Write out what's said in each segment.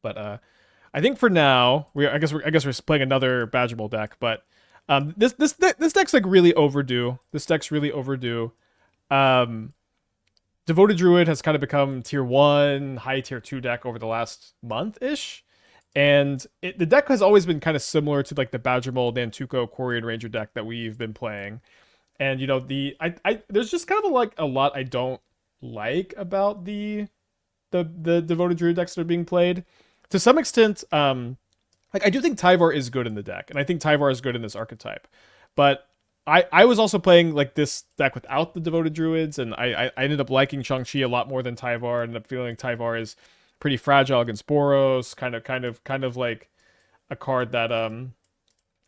But I think for now, I guess we're playing another Badgermole deck, but this deck's like really overdue. This deck's really overdue. Um, Devoted Druid has kind of become tier 1, high tier 2 deck over the last month ish. And the deck has always been kind of similar to like the Badgermole Nantuko Quirion Ranger deck that we've been playing. And you know, I there's just kind of like a lot I don't like about the Devoted Druid decks that are being played. To some extent, like I do think Tyvar is good in the deck, and I think Tyvar is good in this archetype. But I was also playing like this deck without the Devoted Druids, and I ended up liking Shang-Chi a lot more than Tyvar. I ended up feeling Tyvar is pretty fragile against Boros, kind of like a card that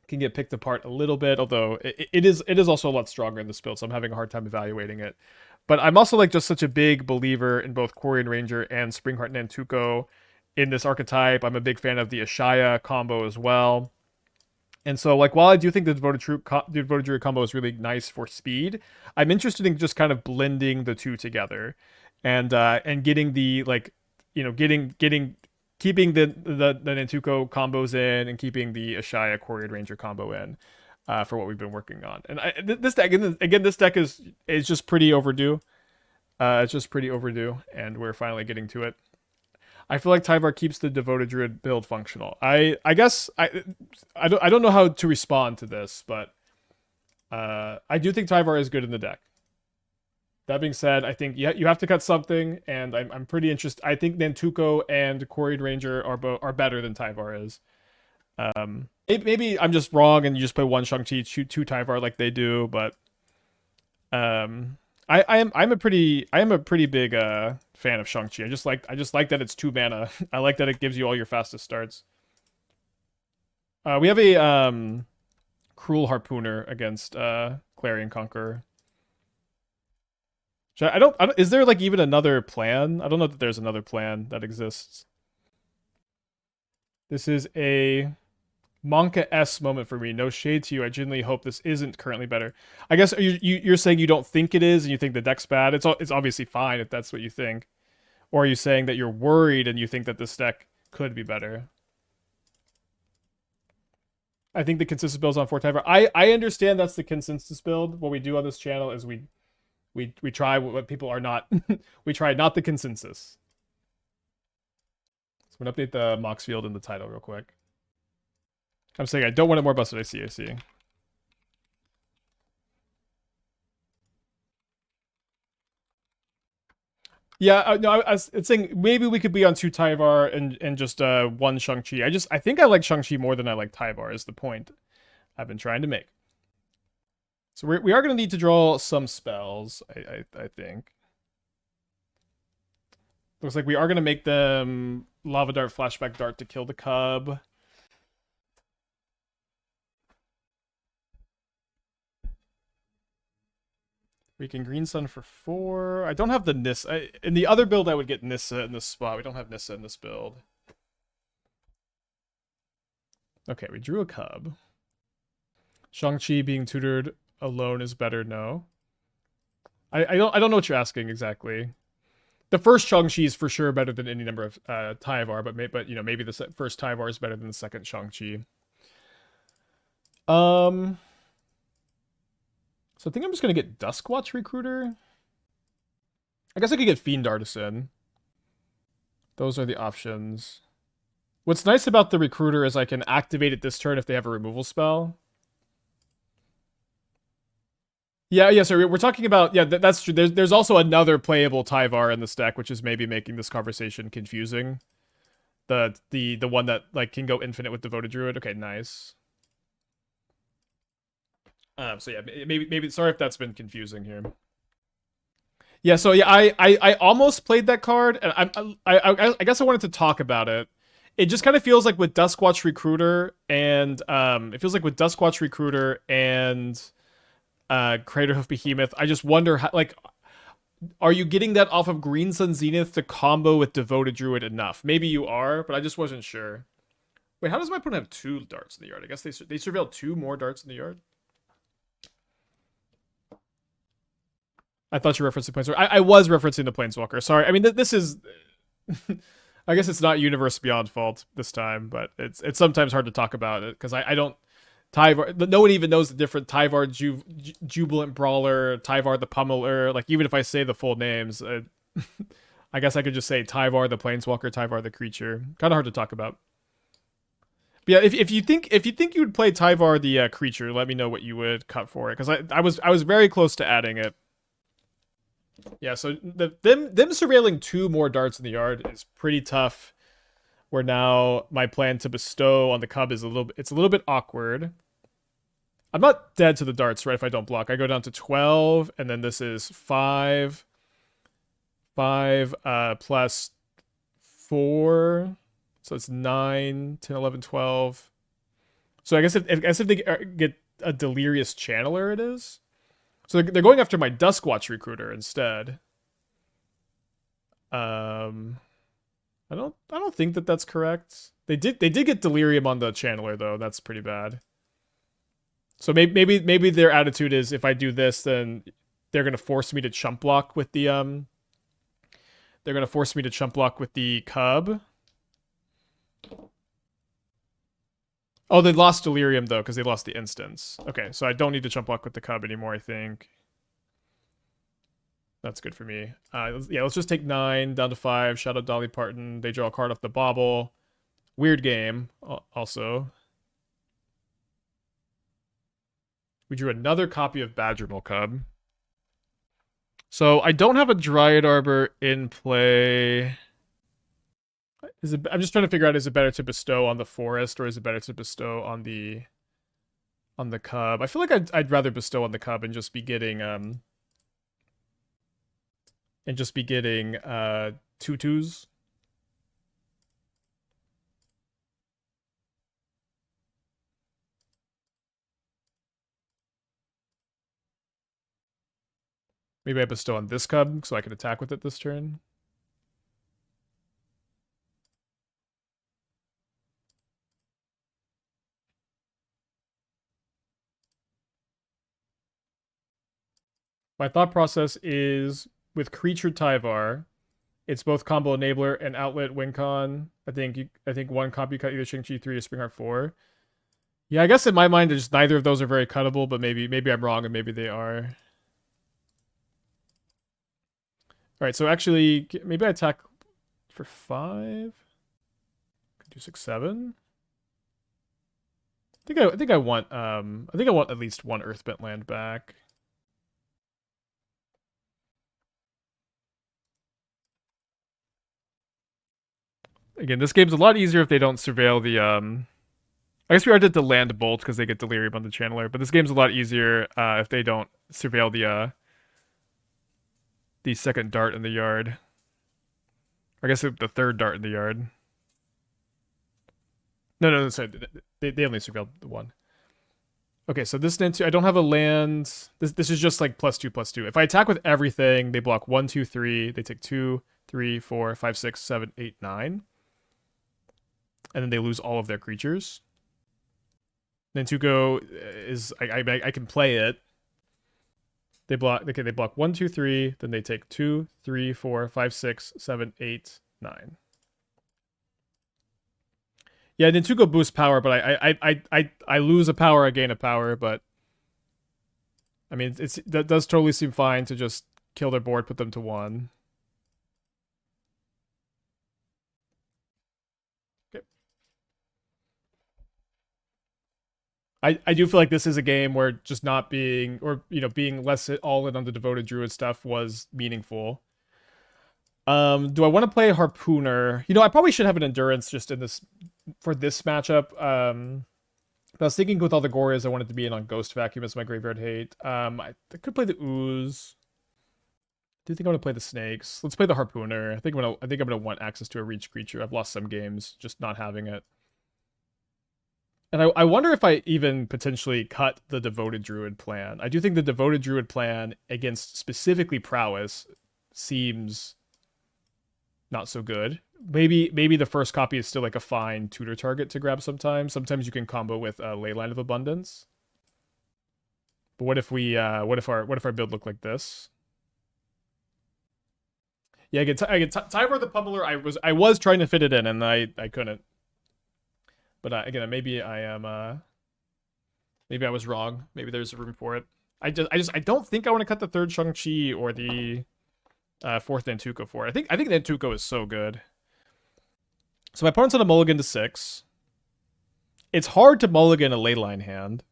can get picked apart a little bit, although it is also a lot stronger in this build, so I'm having a hard time evaluating it. But I'm also like just such a big believer in both Quirion Ranger and Springheart Nantuko in this archetype. I'm a big fan of the Ashaya combo as well. And so, like, while I do think the Devoted Druid combo is really nice for speed, I'm interested in just kind of blending the two together, and getting the like, you know, keeping the Nantuko combos in and keeping the Ashaya Quirion Ranger combo in, for what we've been working on. And this deck again, this deck is just pretty overdue. It's just pretty overdue, and we're finally getting to it. I feel like Tyvar keeps the Devoted Druid build functional. I guess I don't know how to respond to this, but I do think Tyvar is good in the deck. That being said, I think you have to cut something, and I'm pretty interested. I think Nantuko and Quirion Ranger are better than Tyvar is. Maybe I'm just wrong, and you just play one Shang-Chi, two Tyvar like they do, but I'm a pretty big fan of Shang-Chi. I just like that it's 2 mana. I like that it gives you all your fastest starts. We have a Kraul Harpooner against Clarion Conqueror. I don't, is there like even another plan? I don't know that there's another plan that exists. This is a Monka S moment for me. No shade to you. I genuinely hope this isn't currently better. I guess you're saying you don't think it is, and you think the deck's bad. It's obviously fine if that's what you think. Or are you saying that you're worried and you think that this deck could be better? I think the consensus build is on 4 Tyvar. I understand that's the consensus build. What we do on this channel is we try what people are not. We try not the consensus. So I'm gonna update the Mox field in the title real quick. I'm saying I don't want it more busted. I see. Yeah, no, I was saying maybe we could be on 2 Tyvar and just 1 Shang-Chi. I think I like Shang-Chi more than I like Tyvar is the point I've been trying to make. So we are going to need to draw some spells, I think. Looks like we are going to make them Lava Dart, Flashback Dart to kill the Cub. We can Green Sun for 4. I don't have the Nissa. In the other build, I would get Nissa in this spot. We don't have Nissa in this build. Okay, we drew a Cub. Shang-Chi being tutored alone is better. No. I don't know what you're asking exactly. The first Shang-Chi is for sure better than any number of Tyvar, but you know, maybe the first Tyvar is better than the second Shang-Chi. So I think I'm just going to get Duskwatch Recruiter. I guess I could get Fiend Artisan. Those are the options. What's nice about the Recruiter is I can activate it this turn if they have a removal spell. Yeah, so we're talking about, yeah, that's true. There's also another playable Tyvar in this deck, which is maybe making this conversation confusing. The one that like can go infinite with Devoted Druid. Okay, nice. So yeah, maybe sorry if that's been confusing here. Yeah, so yeah, I almost played that card, and I guess I wanted to talk about it. It just kind of feels like with Duskwatch Recruiter and Craterhoof Behemoth. I just wonder how, like, are you getting that off of Green Sun Zenith to combo with Devoted Druid enough? Maybe you are, but I just wasn't sure. Wait, how does my opponent have 2 darts in the yard? I guess they surveilled 2 more darts in the yard. I thought you were referencing Planeswalker. I was referencing the Planeswalker. Sorry. I mean, this is... I guess it's not Universe Beyond fault this time, but it's sometimes hard to talk about it because I don't Tyvar. No one even knows the different Tyvar Jubilant Brawler, Tyvar the Pummeler. Like even if I say the full names, I guess I could just say Tyvar the Planeswalker, Tyvar the creature. Kind of hard to talk about. But yeah, if you think you would play Tyvar the creature, let me know what you would cut for it because I was very close to adding it. Yeah, so them surveilling 2 more darts in the yard is pretty tough. Where now my plan to bestow on the Cub is a little bit awkward. I'm not dead to the darts, right? If I don't block, I go down to 12, and then this is 5 plus 4, so it's 9, 10, 11, 12. So I guess if they get a Delirious Channeler, it is. So they're going after my Duskwatch Recruiter instead. I don't think that's correct. They did get Delirium on the Channeler though. That's pretty bad. So maybe their attitude is if I do this, then they're gonna force me to chump block with the They're gonna force me to chump block with the Cub. Oh, they lost Delirium though because they lost the instance. Okay, so I don't need to chump block with the Cub anymore. I think. That's good for me. Yeah, let's just take 9 down to 5. Shadow Dolly Parton. They draw a card off the Bauble. Weird game, also. We drew another copy of Badgermole Cub. So I don't have a Dryad Arbor in play. I'm just trying to figure out, is it better to bestow on the Forest or is it better to bestow on the Cub? I feel like I'd rather bestow on the Cub and just be getting tutus. Maybe I bestow on this Cub so I can attack with it this turn. My thought process is with Creature Tyvar, it's both combo enabler and outlet win con. I think one copy cut either Shang-Chi 3 or Springheart 4. Yeah, I guess in my mind, just neither of those are very cuttable, but maybe I'm wrong and maybe they are. All right, so actually, maybe I attack for 5. Could do 6, 7. I think I want at least 1 Earthbent land back. Again, this game's a lot easier if they don't surveil the I guess we already did the land bolt because they get Delirium on the Channeler, but this game's a lot easier if they don't surveil the second dart in the yard. I guess the third dart in the yard. No, sorry. They only surveilled the 1. Okay, so this Nantuko, I don't have a land. This is just like +2/+2. If I attack with everything, they block 1, 2, 3. They take 2, 3, 4, 5, 6, 7, 8, 9. And then they lose all of their creatures. Nantuko is I can play it. They block 1, 2, 3, then they take 2, 3, 4, 5, 6, 7, 8, 9. Yeah, Nantuko boosts power, but I lose a power, I gain a power, but I mean that does totally seem fine to just kill their board, put them to 1. Okay. I do feel like this is a game where just not being, or being less all in on the Devoted Druid stuff was meaningful. Do I want to play Harpooner? I probably should have an Endurance just in this for this matchup. But I was thinking with all the Gorias I wanted to be in on Ghost Vacuum as my Graveyard Hate. I could play the Ooze. Do you think I want to play the Snakes? Let's play the Harpooner. I think I'm gonna want access to a reach creature. I've lost some games just not having it. And I wonder if I even potentially cut the Devoted Druid plan. I do think the Devoted Druid plan against specifically Prowess seems not so good. Maybe the first copy is still like a fine tutor target to grab sometimes. Sometimes you can combo with Leyline of Abundance. But what if our build looked like this? Yeah, I get Tyvar the Pummeler. I was trying to fit it in, and I couldn't. But again, maybe I am. Maybe I was wrong. Maybe there's room for it. I don't think I want to cut the third Shang-Chi or the fourth Nantuko for it. I think Nantuko is so good. So my opponent's on a mulligan to 6. It's hard to mulligan a leyline hand.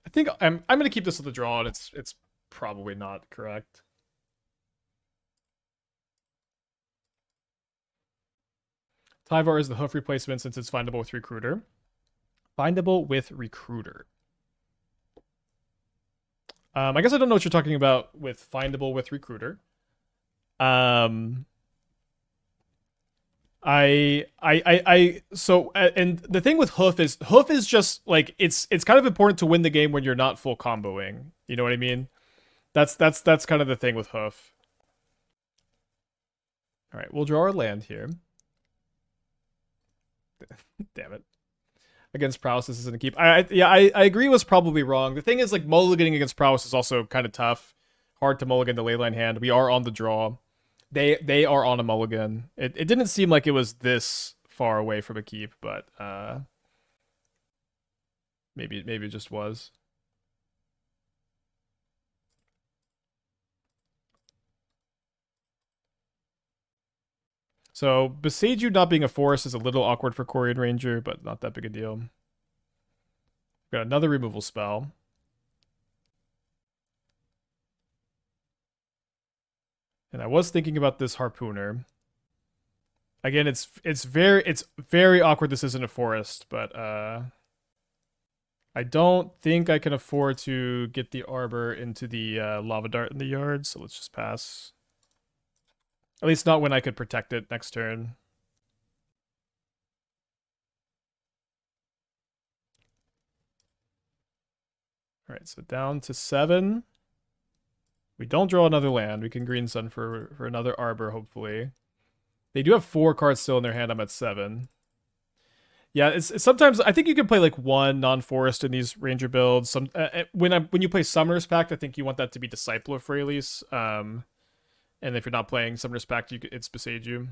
I think I'm gonna keep this at the draw, and it's probably not correct. Tyvar is the hoof replacement since it's findable with Recruiter. Findable with Recruiter. I guess I don't know what you're talking about with findable with Recruiter. So and the thing with hoof is just like it's kind of important to win the game when you're not full comboing. You know what I mean? That's kind of the thing with hoof. All right, we'll draw our land here. Damn it. Against prowess, this isn't a keep. I agree was probably wrong. The thing is, like, mulliganing against prowess is also kind of tough. Hard to mulligan the leyline hand. We are on the draw. They are on a mulligan. It didn't seem like it was this far away from a keep, but maybe it just was. So Boseiju not being a forest is a little awkward for Quirion Ranger, but not that big a deal. Got another removal spell. And I was thinking about this Harpooner. Again, it's very awkward this isn't a forest, but I don't think I can afford to get the Arbor into the Lava Dart in the yard, so let's just pass. At least not when I could protect it next turn. Alright, so down to 7. We don't draw another land. We can Green Sun for another Arbor, hopefully. They do have 4 cards still in their hand. I'm at 7. Yeah, it's sometimes I think you can play like one non-forest in these Ranger builds. When you play Summoner's Pact, I think you want that to be Disciple of Freyalise. And if you're not playing Summoner's Pact, it's Boseiju.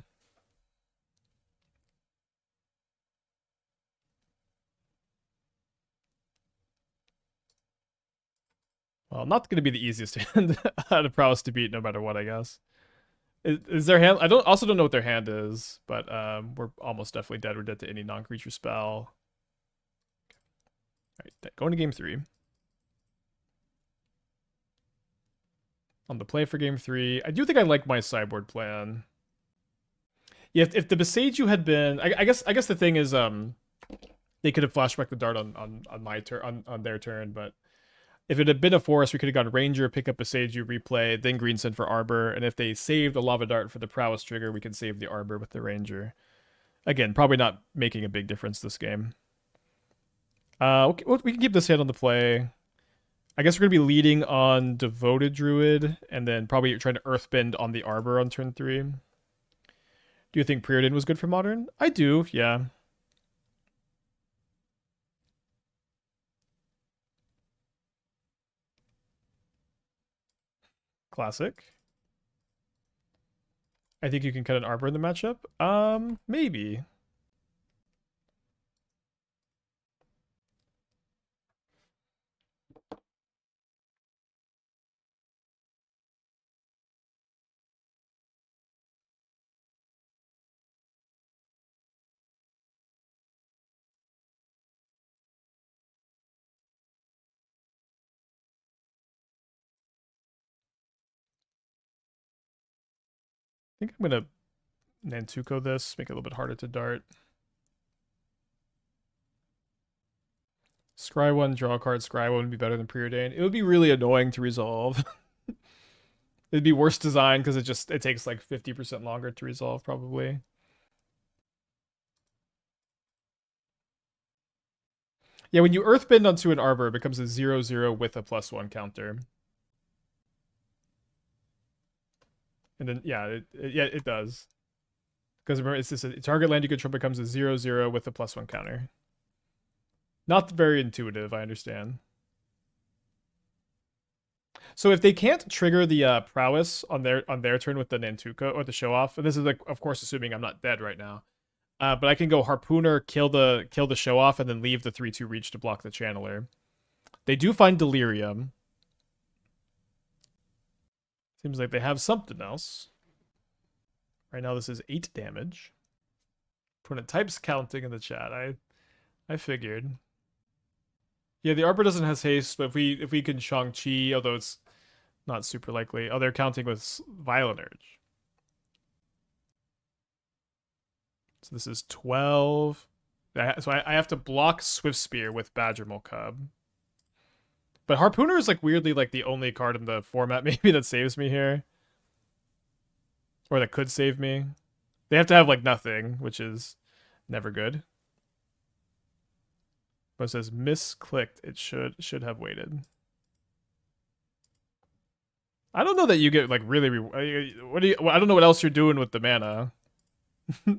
Well, not going to be the easiest hand out of prowess to beat, no matter what, I guess. Is their hand? I also don't know what their hand is, but we're almost definitely dead. We're dead to any non-creature spell. All right, going to game 3. On the play for game 3, I do think I like my sideboard plan. Yeah, if the Boseiju had been, I guess the thing is, they could have flashback the dart on my turn on their turn, but if it had been a forest, we could have gone Ranger, pick up Boseiju, replay, then Green Sun for Arbor, and if they saved the Lava Dart for the Prowess trigger, we can save the Arbor with the Ranger. Again, probably not making a big difference this game. Okay, well, we can keep this hand on the play. I guess we're going to be leading on Devoted Druid, and then probably trying to Earthbend on the Arbor on turn 3. Do you think Preordain was good for Modern? I do, yeah. Classic. I think you can cut an Arbor in the matchup. Maybe. I think I'm going to Nantuko this, make it a little bit harder to dart. Scry 1, draw a card. Scry 1 would be better than Preordain. It would be really annoying to resolve. It'd be worse design because it takes like 50% longer to resolve, probably. Yeah, when you Earthbend onto an Arbor, it becomes a 0/0 with a +1 counter. And then, yeah, it does. Because remember, it's just a target land you control becomes a 0/0 with a +1 counter. Not very intuitive, I understand. So if they can't trigger the prowess on their turn with the Nantuko or the show off, and this is like of course assuming I'm not dead right now. But I can go Harpooner, kill the show off, and then leave the 3/2 reach to block the channeler. They do find Delirium. Seems like they have something else. Right now this is 8 damage. Opponent types counting in the chat. I figured. Yeah, the Arbor doesn't have haste, but if we can Shang-Chi, although it's not super likely. Oh, they're counting with Violent Urge. So this is 12. So I have to block Swift Spear with Badgermole Cub. But Harpooner is like weirdly like the only card in the format maybe that saves me here. Or that could save me. They have to have like nothing, which is never good. But it says misclicked. It should have waited. I don't know that you get like really. What do you? I don't know what else you're doing with the mana. But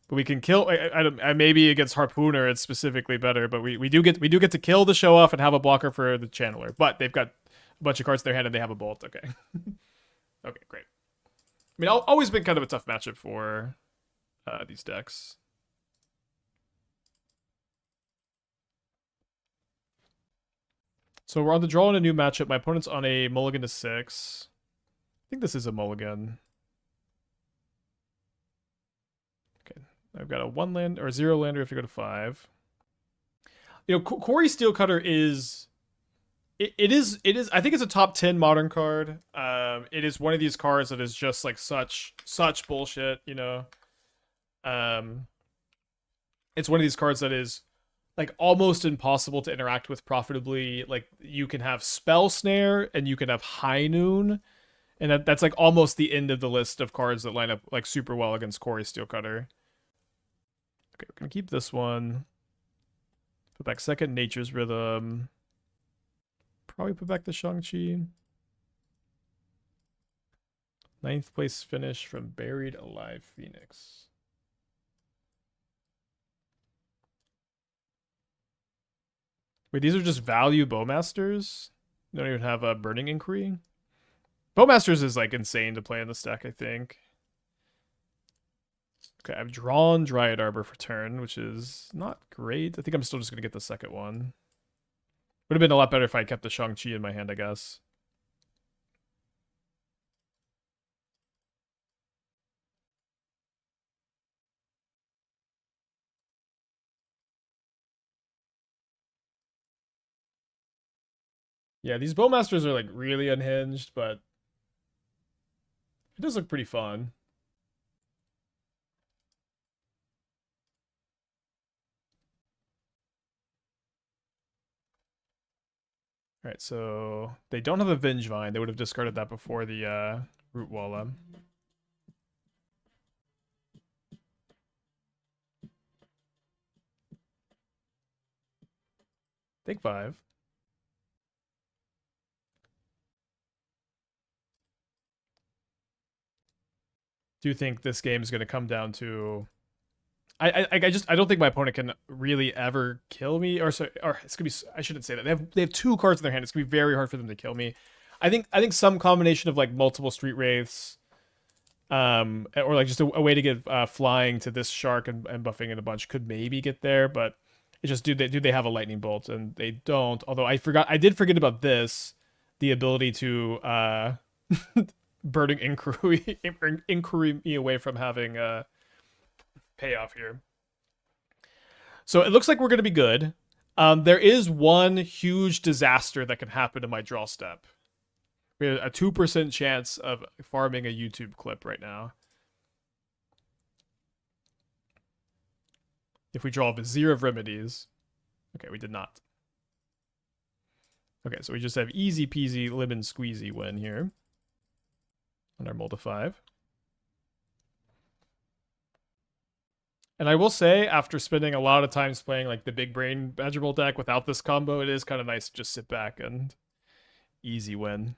we can kill. Maybe against Harpooner, it's specifically better. But we do get to kill the show off and have a blocker for the channeler. But they've got a bunch of cards in their hand and they have a bolt. Okay. Okay, great. I mean, always been kind of a tough matchup for these decks. So we're on the draw in a new matchup. My opponent's on a mulligan to 6. I think this is a mulligan. Okay, I've got a 1 land or a 0 lander if you go to 5. You know, Corey Steelcutter is. It is. I think it's a top 10 modern card. It is one of these cards that is just like such bullshit. You know. It's one of these cards that is like almost impossible to interact with profitably. Like you can have Spell Snare and you can have High Noon, and that's like almost the end of the list of cards that line up like super well against Corey Steelcutter. Okay, we're gonna keep this one. Put back second Nature's Rhythm. Probably put back the Shang-Chi. 9th place finish from Buried Alive Phoenix. Wait, these are just value Bowmasters? They don't even have a Burning Inquiry? Bowmasters is like insane to play in this deck, I think. Okay, I've drawn Dryad Arbor for turn, which is not great. I think I'm still just going to get the second one. Would have been a lot better if I kept the Shang-Chi in my hand, I guess. Yeah, these Bowmasters are like really unhinged, but it does look pretty fun. All right, so they don't have a Vengevine. They would have discarded that before the Root Walla. Take 5. Do you think this game is going to come down to? I don't think my opponent can really ever kill me, or it's gonna be. I shouldn't say that. They have 2 cards in their hand. It's gonna be very hard for them to kill me. I think some combination of like multiple Street Wraiths, or like just a way to get flying to this shark and buffing it a bunch could maybe get there, but it's just do they have a lightning bolt, and they don't. Although I did forget about this, the ability to burning inquiry me away from having payoff here. So it looks like we're going to be good. There is one huge disaster that can happen in my draw step. We have a 2% chance of farming a YouTube clip right now. If we draw Vizier of Remedies. Okay, we did not. Okay, so we just have easy peasy lemon squeezy win here. On our Mold of 5. And I will say, after spending a lot of times playing like the big brain Badgermole deck without this combo, it is kind of nice to just sit back and easy win.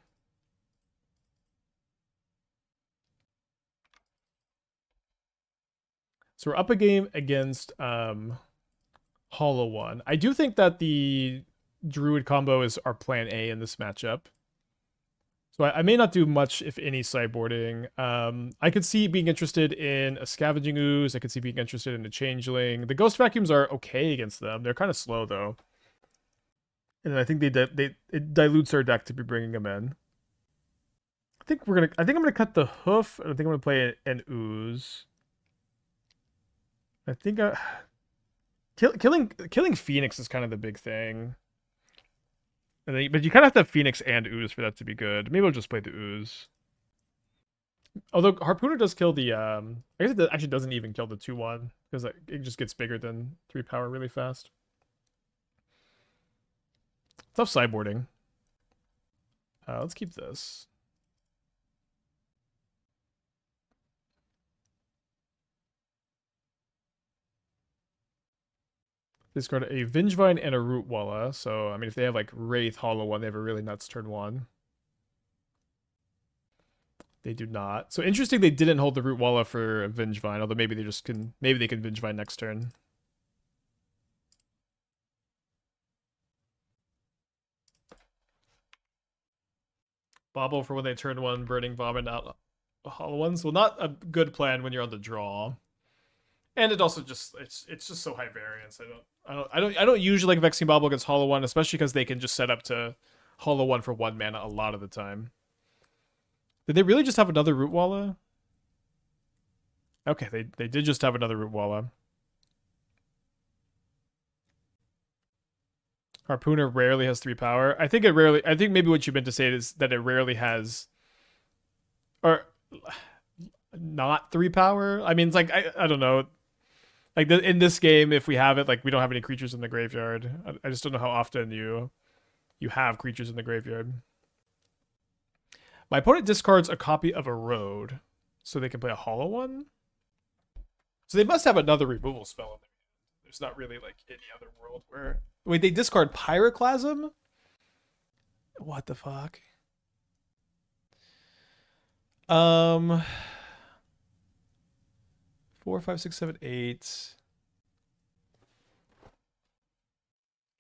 So we're up a game against Hollow One. I do think that the Druid combo is our plan A in this matchup. So I may not do much, if any, sideboarding. I could see being interested in a Scavenging Ooze. I could see being interested in a Changeling. The Ghost Vacuums are okay against them. They're kind of slow, though. And I think it dilutes our deck to be bringing them in. I think I'm gonna cut the Hoof, and I think I'm gonna play an Ooze. I think killing Phoenix is kind of the big thing. But you kind of have to have Phoenix and Ooze for that to be good. Maybe I'll just play the Ooze. Although Harpooner does kill the I guess it actually doesn't even kill the 2/1 because it just gets bigger than 3 power really fast. Tough sideboarding. Let's keep this. Discard a Vengevine and a Rootwalla. So, I mean, if they have like Wraith, Hollow One, they have a really nuts turn 1. They do not. So interesting they didn't hold the Rootwalla for a Vengevine, although maybe they just can maybe they can Vengevine next turn. Bauble for when they turn 1, burning vomit out Hollow Ones. Well, not a good plan when you're on the draw. And it also just it's just so high variance. I don't usually like Vexing Bauble against Hollow One, especially because they can just set up to Hollow One for 1 mana a lot of the time. Did they really just have another Rootwalla? Okay, they did just have another Rootwalla. Harpooner rarely has 3 power. I think maybe what you meant to say is that it rarely has, or not 3 power. I mean, it's like I don't know. Like in this game, if we have it, like we don't have any creatures in the graveyard. I just don't know how often you have creatures in the graveyard. My opponent discards a copy of a road, so they can play a Hollow One. So they must have another removal spell in there. There's not really like any other world where wait, they discard Pyroclasm? What the fuck? 4, 5, 6, 7, 8.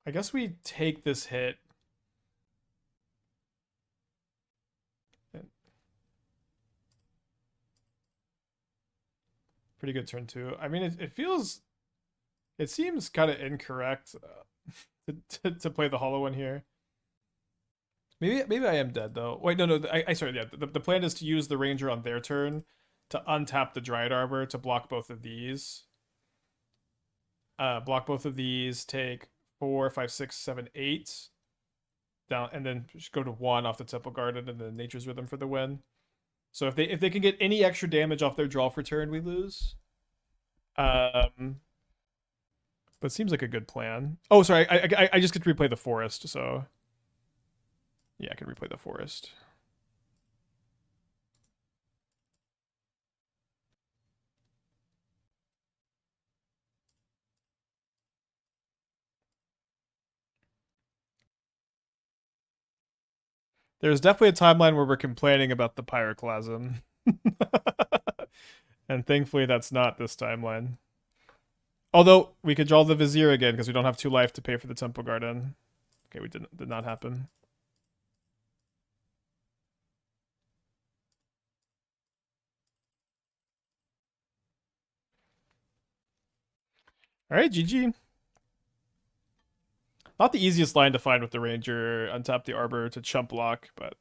I guess we take this hit. Pretty good turn 2. I mean, it seems kind of incorrect to play the Hollow One here. Maybe I am dead though. Wait, no. I sorry. Yeah, the plan is to use the Ranger on their turn to untap the Dryad Arbor to block both of these. Block both of these. Take 4, 5, 6, 7, 8 down, and then just go to 1 off the Temple Garden and then Nature's Rhythm for the win. So if they can get any extra damage off their draw for turn, we lose. But it seems like a good plan. Oh, sorry. I just get to replay the forest. So yeah, I can replay the forest. There's definitely a timeline where we're complaining about the Pyroclasm. And thankfully that's not this timeline. Although we could draw the Vizier again because we don't have 2 life to pay for the Temple Garden. Okay, we did not happen. All right, GG. Not the easiest line to find with the Ranger. Untap the Arbor to chump block, but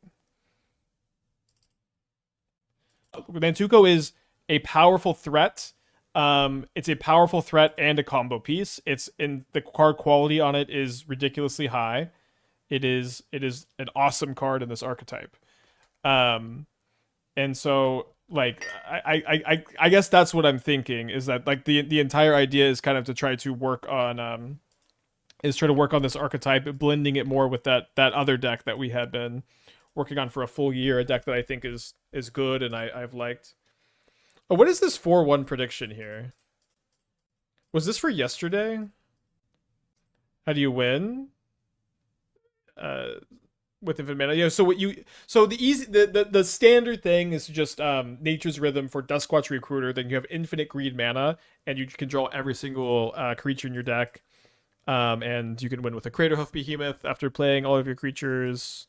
Nantuko is a powerful threat. It's a powerful threat and a combo piece. It's in the card quality on it is ridiculously high. It is an awesome card in this archetype. And so like I guess that's what I'm thinking is that like the entire idea is kind of to try to work on this archetype, blending it more with that other deck that we had been working on for a full year, a deck that I think is good and I've liked. Oh, what is this 4-1 prediction here? Was this for yesterday? How do you win? With infinite mana. Yeah, so the standard thing is just Nature's Rhythm for Duskwatch Recruiter, then you have infinite green mana, and you can draw every single creature in your deck. And you can win with a Craterhoof Behemoth after playing all of your creatures.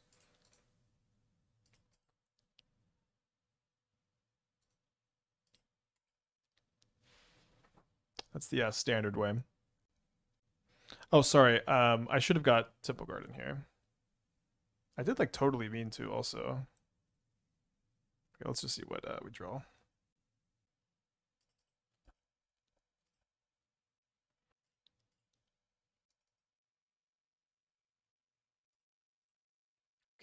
That's the standard way. Oh, sorry. I should have got Temple Garden here. I did like totally mean to also. Okay, let's just see what we draw.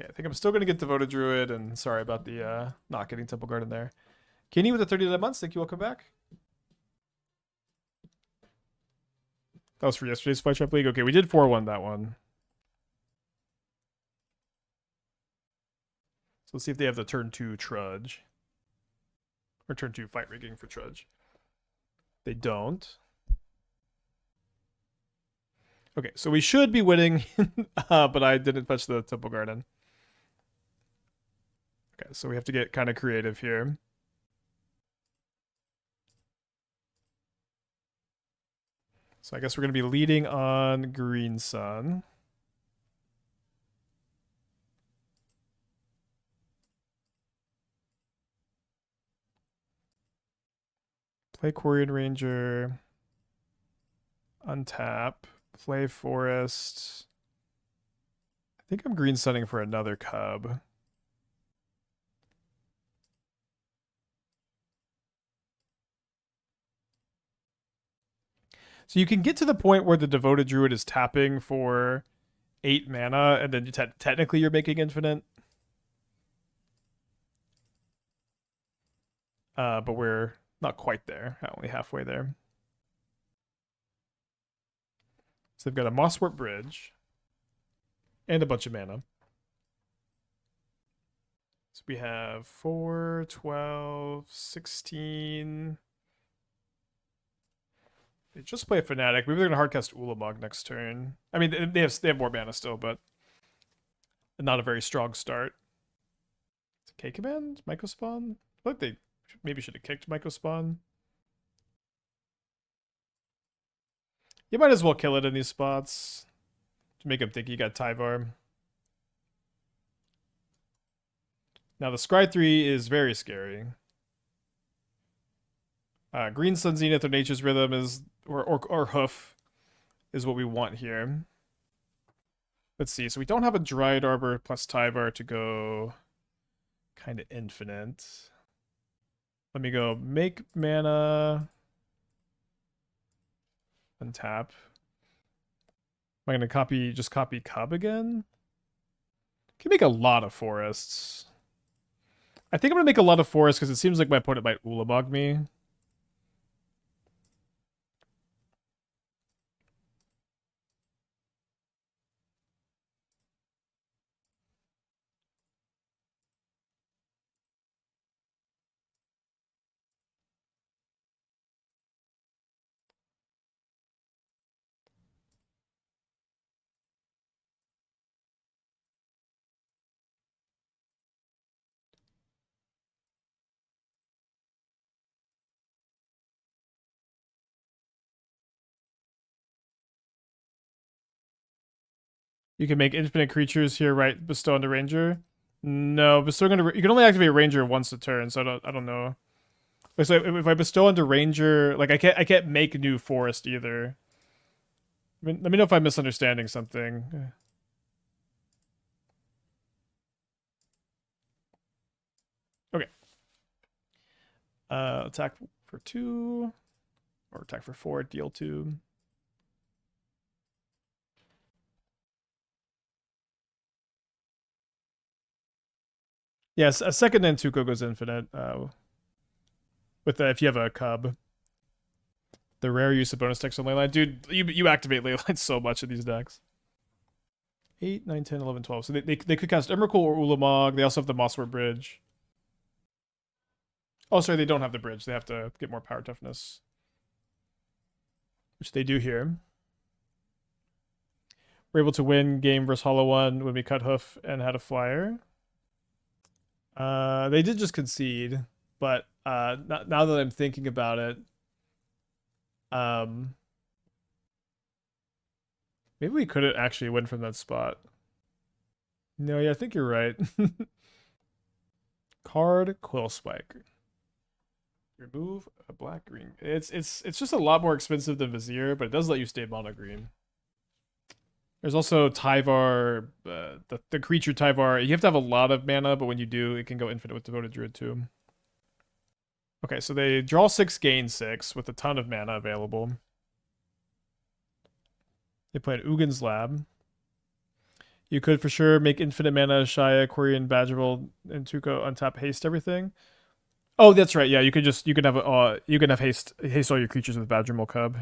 Okay, I think I'm still going to get Devoted Druid, and sorry about the not getting Temple Garden there. Kenny with the 39 months, thank you, welcome back. That was for yesterday's Fight Trap League. Okay, we did 4-1 that one. So let's see if they have the turn 2 Trudge. Or turn 2 Fight Rigging for Trudge. They don't. Okay, so we should be winning, but I didn't fetch the Temple Garden. Okay, so we have to get kind of creative here. So I guess we're going to be leading on Green Sun. Play Quirion Ranger. Untap. Play Forest. I think I'm Green Sunning for another Cub. So you can get to the point where the Devoted Druid is tapping for 8 mana, and then technically you're making infinite. But we're not quite there. Only halfway there. So they've got a Mosswort Bridge. And a bunch of mana. So we have 4, 12, 16... They just play a Fnatic. Maybe they're gonna hardcast Ulamog next turn. I mean, they have more mana still, but not a very strong start. It's a K command, Mycospawn. I feel like they maybe should have kicked Mycospawn. You might as well kill it in these spots to make him think you got Tyvar. Now the Scry 3 is very scary. Green Sun Zenith or Nature's Rhythm is or Hoof is what we want here. Let's see. So we don't have a Dryad Arbor plus Tyvar to go kind of infinite. Let me go make mana. Untap. Am I going to just copy Cub again? Can make a lot of forests. I think I'm going to make a lot of forests because it seems like my opponent might Ulamog me. You can make infinite creatures here, right? Bestow on the Ranger. No, bestowing on you can only activate Ranger once a turn, so I don't know. So if I bestow onto Ranger, like I can't make new forest either. Let me know if I'm misunderstanding something. Okay. Attack for 2, or attack for 4, deal 2. Yes, a second Nantuko goes infinite. With if you have a Cub. The rare use of bonus decks on Leyline. Dude, you activate Leyline so much in these decks. 8, 9, 10, 11, 12. So they could cast Emrakul or Ulamog. They also have the Mosswort Bridge. Oh, sorry, they don't have the bridge. They have to get more power toughness. Which they do here. We're able to win game versus Hollow One when we cut Hoof and had a flyer. They did just concede, but now that I'm thinking about it, maybe we couldn't actually win from that spot. No, yeah, I think you're right. Card Quill Spike. Remove a black green. It's just a lot more expensive than Vizier, but it does let you stay mono green. There's also Tyvar, the creature Tyvar. You have to have a lot of mana, but when you do, it can go infinite with Devoted Druid too. Okay, so they draw 6, gain 6 with a ton of mana available. They play an Ugin's Lab. You could for sure make infinite mana Ashaya, Quirion, Badgermole, and Nantuko untap haste everything. Oh, that's right. Yeah, you can have haste all your creatures with Badgermole Cub.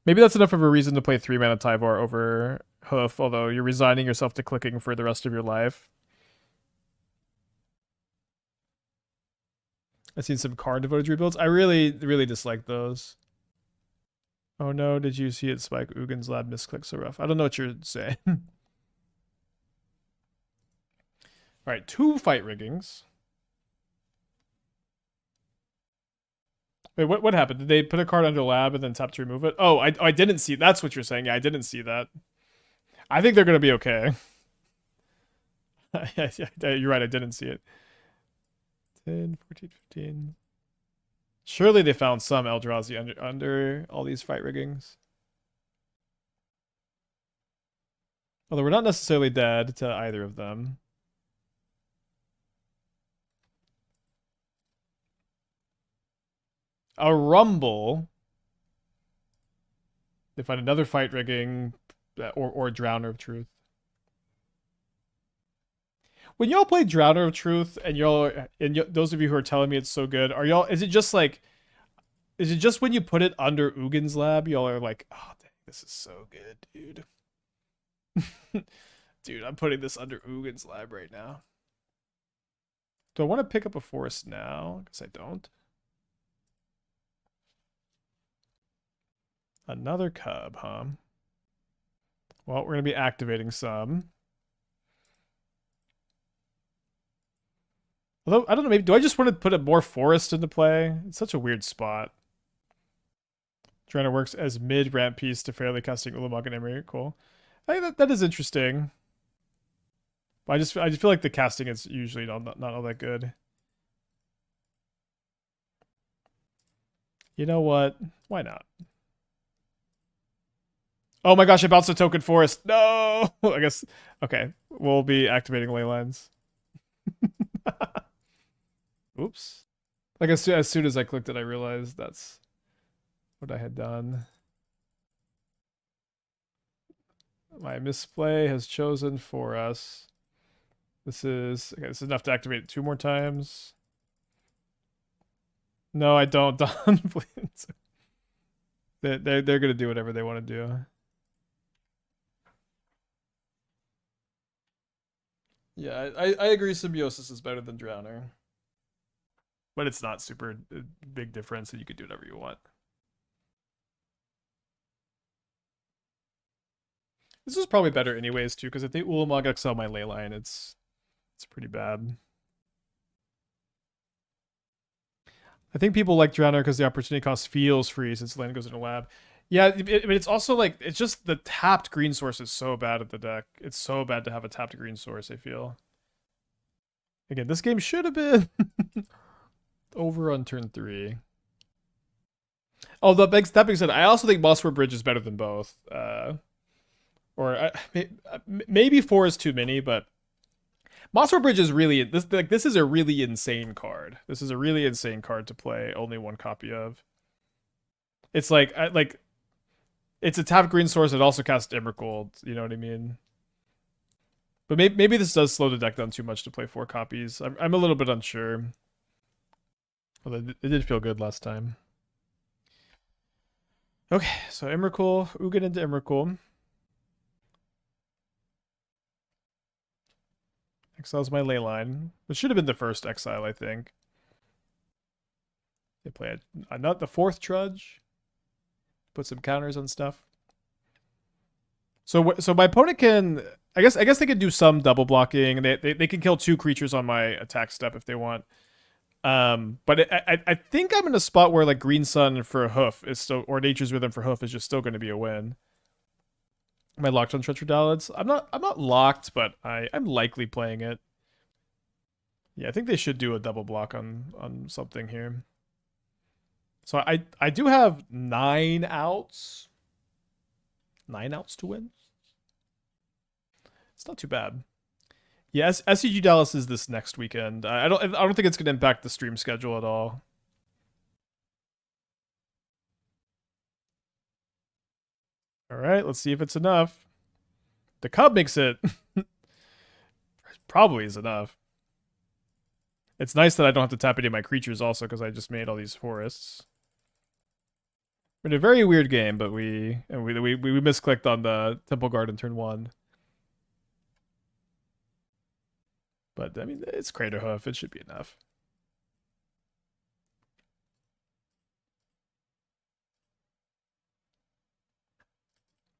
Maybe that's enough of a reason to play 3 mana Tyvar over Hoof, although you're resigning yourself to clicking for the rest of your life. I've seen some card Devoted Druid builds. I really, really dislike those. Oh no, did you see it spike Ugin's Lab misclick so rough? I don't know what you're saying. Alright, 2 fight riggings. Wait, what happened? Did they put a card under lab and then tap to remove it? Oh, I didn't see. That's what you're saying. Yeah, I didn't see that. I think they're going to be okay. You're right, I didn't see it. 10, 14, 15. Surely they found some Eldrazi under all these fight riggings. Although we're not necessarily dead to either of them. A rumble. They find another fight rigging or Drowner of Truth. When y'all play Drowner of Truth and those of you who are telling me it's so good, is it just when you put it under Ugin's Lab, y'all are like, oh dang, this is so good, dude. Dude, I'm putting this under Ugin's Lab right now. Do I want to pick up a forest now? Because I don't. Another cub, huh? Well, we're going to be activating some. Although, I don't know, maybe, do I just want to put a more forest into play? It's such a weird spot. Drowner works as mid-ramp piece to fairly casting Ulamog and Emery. Cool. I think that is interesting. But I just feel like the casting is usually not all that good. You know what? Why not? Oh my gosh, I bounced a token forest. No! I guess, okay. We'll be activating Leylines. Oops. Like as soon as I clicked it, I realized that's what I had done. My misplay has chosen for us. This is enough to activate it 2 more times. No, I don't, Don. Please. They're gonna do whatever they want to do. Yeah, I agree. Symbiosis is better than Drowner, but it's not super big difference, and you could do whatever you want. This is probably better anyways too, because if they Ulamog XL my Leyline, it's pretty bad. I think people like Drowner because the opportunity cost feels free since land goes into lab. Yeah, it's also like, it's just the tapped green source is so bad at the deck. It's so bad to have a tapped green source, I feel. Again, this game should have been over on turn 3. Oh, that being said, I also think Mossword Bridge is better than both. Maybe 4 is too many, but Mossword Bridge is really this is a really insane card. This is a really insane card to play only 1 copy of. It's like it's a tapped green source. It also casts Emrakul. You know what I mean? But maybe this does slow the deck down too much to play 4 copies. I'm a little bit unsure. Although it did feel good last time. Okay, so Emrakul, Ugin into Emrakul. Exiles my Leyline, which should have been the first exile, I think. They play not the 4th Trudge. Put some counters on stuff. So my opponent can, I guess they could do some double blocking, and they can kill 2 creatures on my attack step if they want. But I think I'm in a spot where like Green Sun for a Hoof is still, or Nature's Rhythm for Hoof is just still going to be a win. Am I locked on Treacher Dallads? I'm not locked, but I'm likely playing it. Yeah, I think they should do a double block on something here. So I do have 9 outs. 9 outs to win. It's not too bad. Yes, SCG Dallas is this next weekend. I don't think it's going to impact the stream schedule at all. All right, let's see if it's enough. The Cub makes it. Probably is enough. It's nice that I don't have to tap any of my creatures also because I just made all these forests. We're in a very weird game, but we misclicked on the Temple Garden turn 1. But I mean, it's Craterhoof. It should be enough.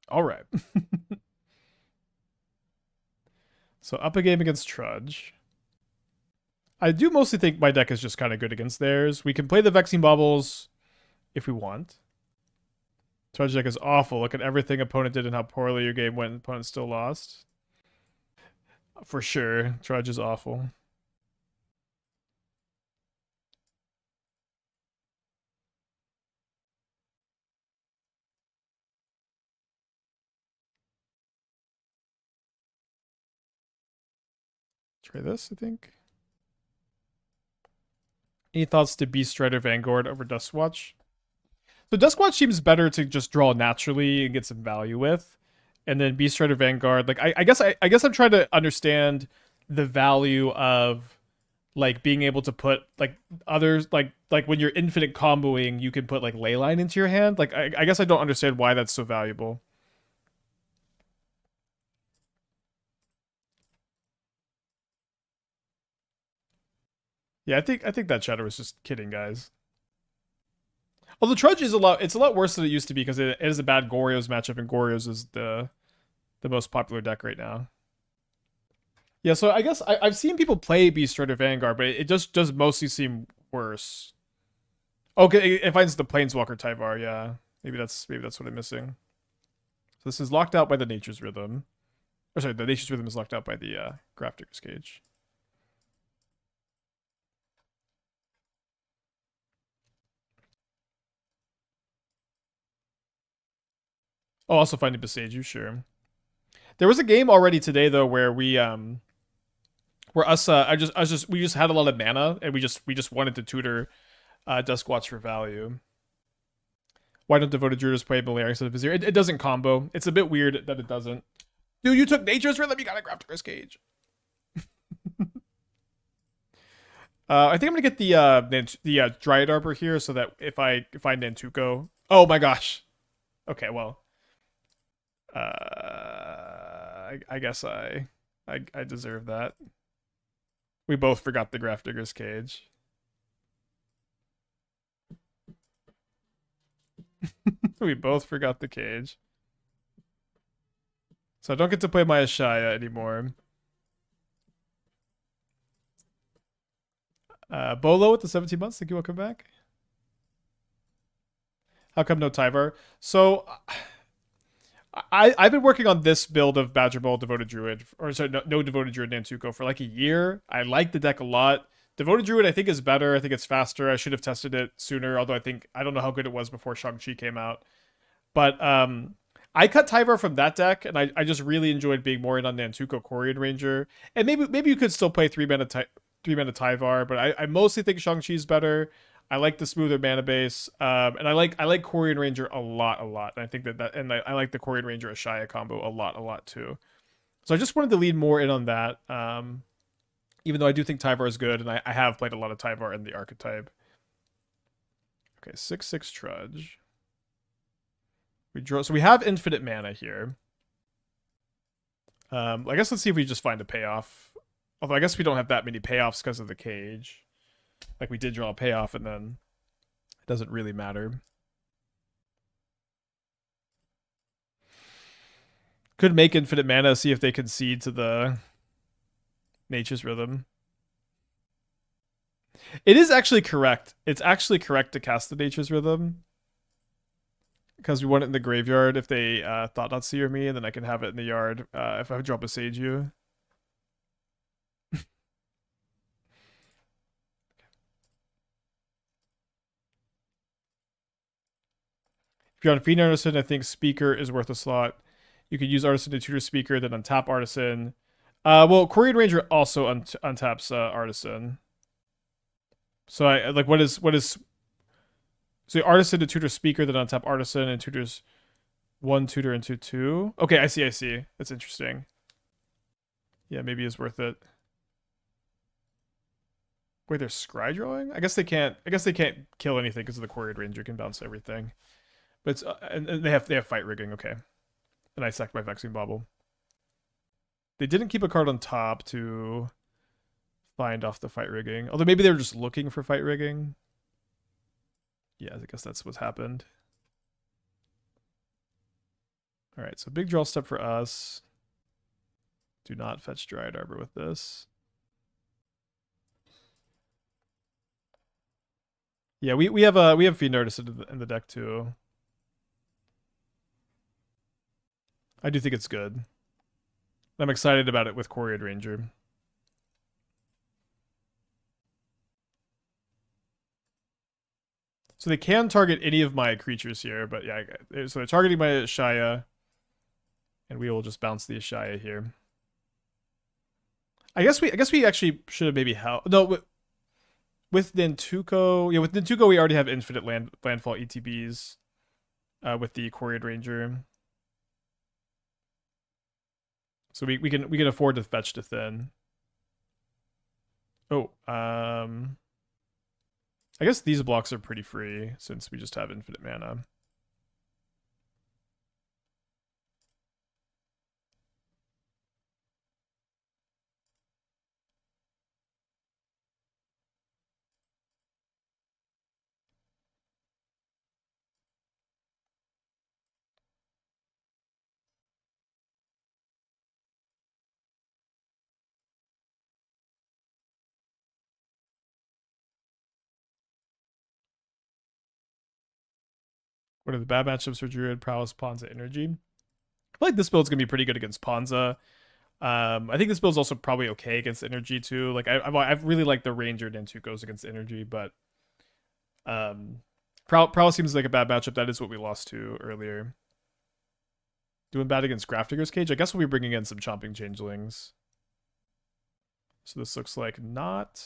All right. So up a game against Trudge. I do mostly think my deck is just kind of good against theirs. We can play the Vexing Baubles if we want. Trudge deck is awful. Look at everything opponent did and how poorly your game went. Opponent still lost. For sure, Trudge is awful. Try this, I think. Any thoughts to Beast Rider Vanguard over Duskwatch? So Duskwatch seems better to just draw naturally and get some value with, and then Beast Rider Vanguard. Like I guess I'm trying to understand the value of like being able to put like others like when you're infinite comboing, you can put like Leyline into your hand. Like I guess I don't understand why that's so valuable. Yeah, I think that chatter was just kidding, guys. Although Trudge is it's a lot worse than it used to be because it is a bad Goryo's matchup, and Goryo's is the most popular deck right now. Yeah, so I guess I've seen people play Beast Rider Vanguard, but it just does mostly seem worse. Okay, it finds the Planeswalker Tyvar, yeah. Maybe that's what I'm missing. So this is locked out by the Nature's Rhythm. Or sorry, the Nature's Rhythm is locked out by the Grafdigger's Cage. Oh, also finding Boseiju, sure. There was a game already today though where we just had a lot of mana and we just wanted to tutor Duskwatch for value. Why don't Devoted Druid play Malaria instead of Vizier? It doesn't combo. It's a bit weird that it doesn't. Dude, you took Nature's Rhythm. You got a Grafdigger's Cage. I think I'm gonna get the Dryad Arbor here so that if I Nantuko. Oh my gosh. Okay, well, I guess I deserve that. We both forgot the Grafdigger's Cage. We both forgot the cage. So I don't get to play my Ashaya anymore. Bolo with the 17 months. Thank you. Welcome back. How come no Tyvar? So I've been working on this build of Badgermole Devoted Druid, or sorry, no Devoted Druid Nantuko for like a year. I like the deck a lot. Devoted Druid I think is better. I think it's faster. I should have tested it sooner, although I don't know how good it was before Shang-Chi came out. But I cut Tyvar from that deck, and I just really enjoyed being more in on Nantuko Quirion Ranger. And maybe you could still play 3-mana Tyvar, but I mostly think Shang-Chi's better. I like the smoother mana base, and I like Quirion Ranger a lot. And I think and I like the Quirion Ranger Ashaya combo a lot too. So I just wanted to lead more in on that, even though I do think Tyvar is good, and I have played a lot of Tyvar in the archetype. Okay, 6/6 Trudge. We draw, so we have infinite mana here. I guess let's see if we just find a payoff. Although I guess we don't have that many payoffs because of the cage. Like we did draw a payoff and then it doesn't really matter. Could make infinite mana, see if they concede to the Nature's Rhythm. It is actually correct. It's actually correct to cast the Nature's Rhythm. Because we want it in the graveyard if they thought not see or me, and then I can have it in the yard if I drop a Boseiju. If you're on Fiend Artisan, I think Speaker is worth a slot. You could use Artisan to tutor Speaker, then untap Artisan. Well, Quirion Ranger also untaps Artisan. So I like what is so Artisan to tutor Speaker, then untap Artisan and tutors 1 tutor into 2. Okay, I see. That's interesting. Yeah, maybe it's worth it. Wait, they're scry drawing? I guess they can't kill anything because of the Quirion Ranger can bounce everything. But it's and they have fight rigging, okay. And I sacked my Vexing Bauble. They didn't keep a card on top to find off the fight rigging. Although maybe they were just looking for fight rigging. Yeah, I guess that's what's happened. Alright, so big draw step for us. Do not fetch Dryad Arbor with this. Yeah, we have Fiend Artisan in the deck too. I do think it's good. I'm excited about it with Quirion Ranger. So they can target any of my creatures here, but yeah, so they're targeting my Ashaya, and we will just bounce the Ashaya here. I guess we actually should have maybe helped. No, with Nantuko, yeah, with Nantuko we already have infinite landfall ETBs with the Quirion Ranger. So we can afford to fetch to thin. Oh, I guess these blocks are pretty free since we just have infinite mana. What are the bad matchups for Druid? Prowess, Ponza, Energy. I feel like this build's gonna be pretty good against Ponza. I think this build's also probably okay against Energy too. Like I really like the Ranger Nantukos against Energy, but Prowess seems like a bad matchup. That is what we lost to earlier. Doing bad against Grafdigger's Cage. I guess we'll be bringing in some Chomping Changelings. So this looks like not.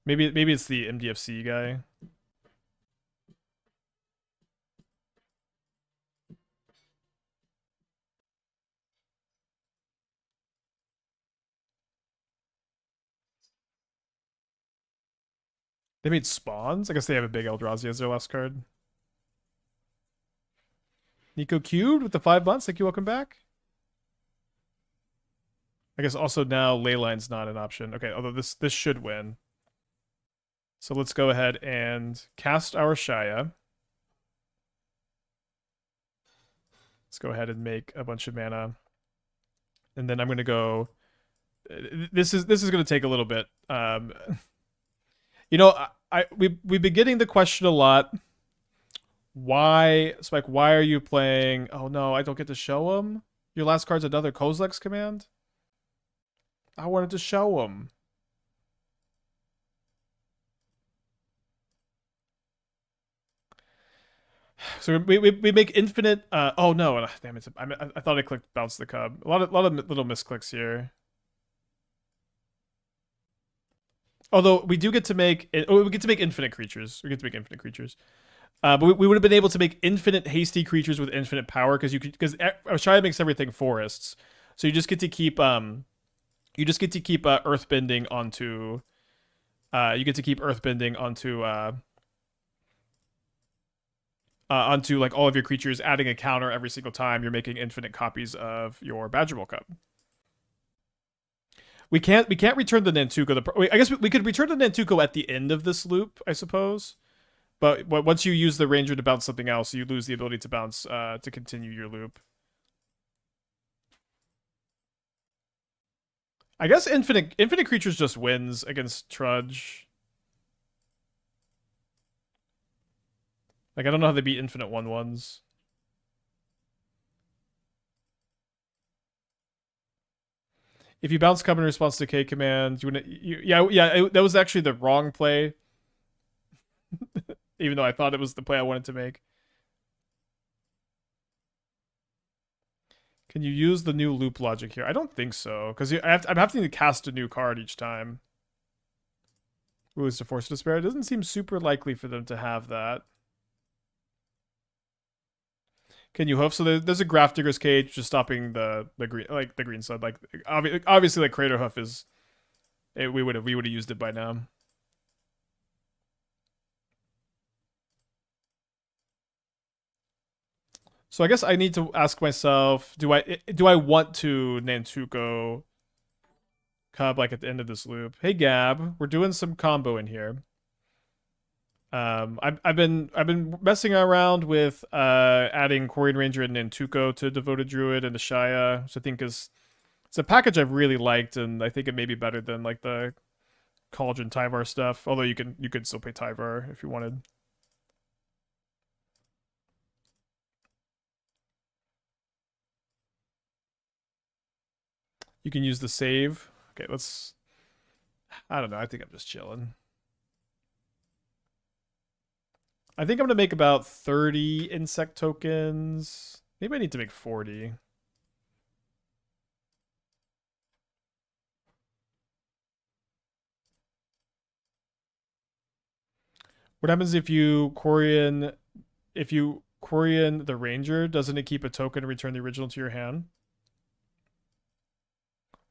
Maybe it's the MDFC guy. They made spawns? I guess they have a big Eldrazi as their last card. Nico cubed with the 5 months. Thank you, welcome back. I guess also now Leyline's not an option. Okay, although this should win. So let's go ahead and cast our Shaya. Let's go ahead and make a bunch of mana. And then I'm gonna go. This is gonna take a little bit. You know, we've been getting the question a lot. Why, Spike? Why are you playing? Oh no, I don't get to show him. Your last card's another Kozilek's command. I wanted to show him. So we make infinite. Oh no! Damn it! I thought I clicked bounce the cub. A lot of little misclicks here. Although we do get to make. Oh, we get to make infinite creatures. We get to make infinite creatures. But we would have been able to make infinite hasty creatures with infinite power because Ashaya makes everything forests. So you just get to keep earthbending onto. You get to keep earthbending onto like all of your creatures, adding a counter every single time you're making infinite copies of your Badgermole Cub. We can't return the Nantuko. I guess we could return the Nantuko at the end of this loop, I suppose. But once you use the Ranger to bounce something else, you lose the ability to bounce to continue your loop. I guess infinite creatures just wins against Trudge. Like I don't know how they beat infinite 1/1s. If you bounce Cub in response to K command, that was actually the wrong play. Even though I thought it was the play I wanted to make. Can you use the new loop logic here? I don't think so, because I'm having to cast a new card each time. Ooh, it's a Force of Despair. It doesn't seem super likely for them to have that. Can you hoof? So there's a Grafdigger's Cage just stopping the green side. Like obviously like Craterhoof is we would have used it by now. So I guess I need to ask myself, do I want to Nantuko Cub like at the end of this loop? Hey Gab, we're doing some combo in here. I've been messing around with adding Quirion Ranger and Nantuko to Devoted Druid and Ashaya, which I think is it's a package I've really liked, and I think it may be better than like the Cauldron Tyvar stuff. Although you could still play Tyvar if you wanted. You can use the save. Okay, let's. I don't know. I think I'm just chilling. I think I'm gonna make about 30 insect tokens. Maybe I need to make 40. What happens if you Quirion the Ranger? Doesn't it keep a token and return the original to your hand?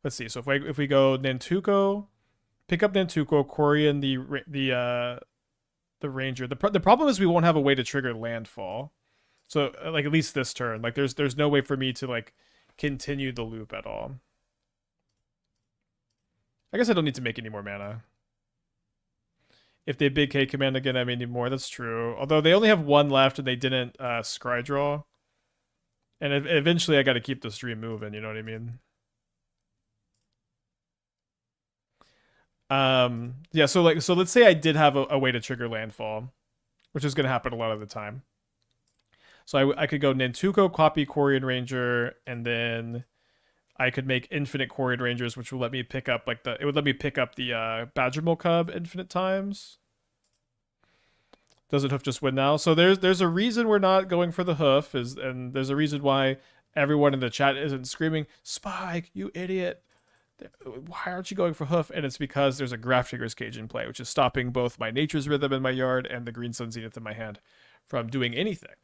Let's see. So if we go Nantuko, pick up Nantuko, Quirion the Ranger. The problem is we won't have a way to trigger landfall. So like at least this turn, like there's no way for me to like continue the loop at all. I guess I don't need to make any more mana. If they big K command again, I may need more. That's true. Although they only have one left and they didn't scry draw. And eventually I got to keep the stream moving, you know what I mean? Yeah, so let's say I did have a way to trigger landfall, which is going to happen a lot of the time. So I could go Nantuko, copy Quirion Ranger, and then I could make infinite Quirion Rangers, which will let me pick up it would let me pick up the Badgermole Cub infinite times. Doesn't Hoof just win now? So there's a reason we're not going for the Hoof, and there's a reason why everyone in the chat isn't screaming, Spike, you idiot. Why aren't you going for Hoof? And it's because there's a Grafdigger's Cage in play, which is stopping both my Nature's Rhythm in my yard and the Green Sun Zenith in my hand from doing anything.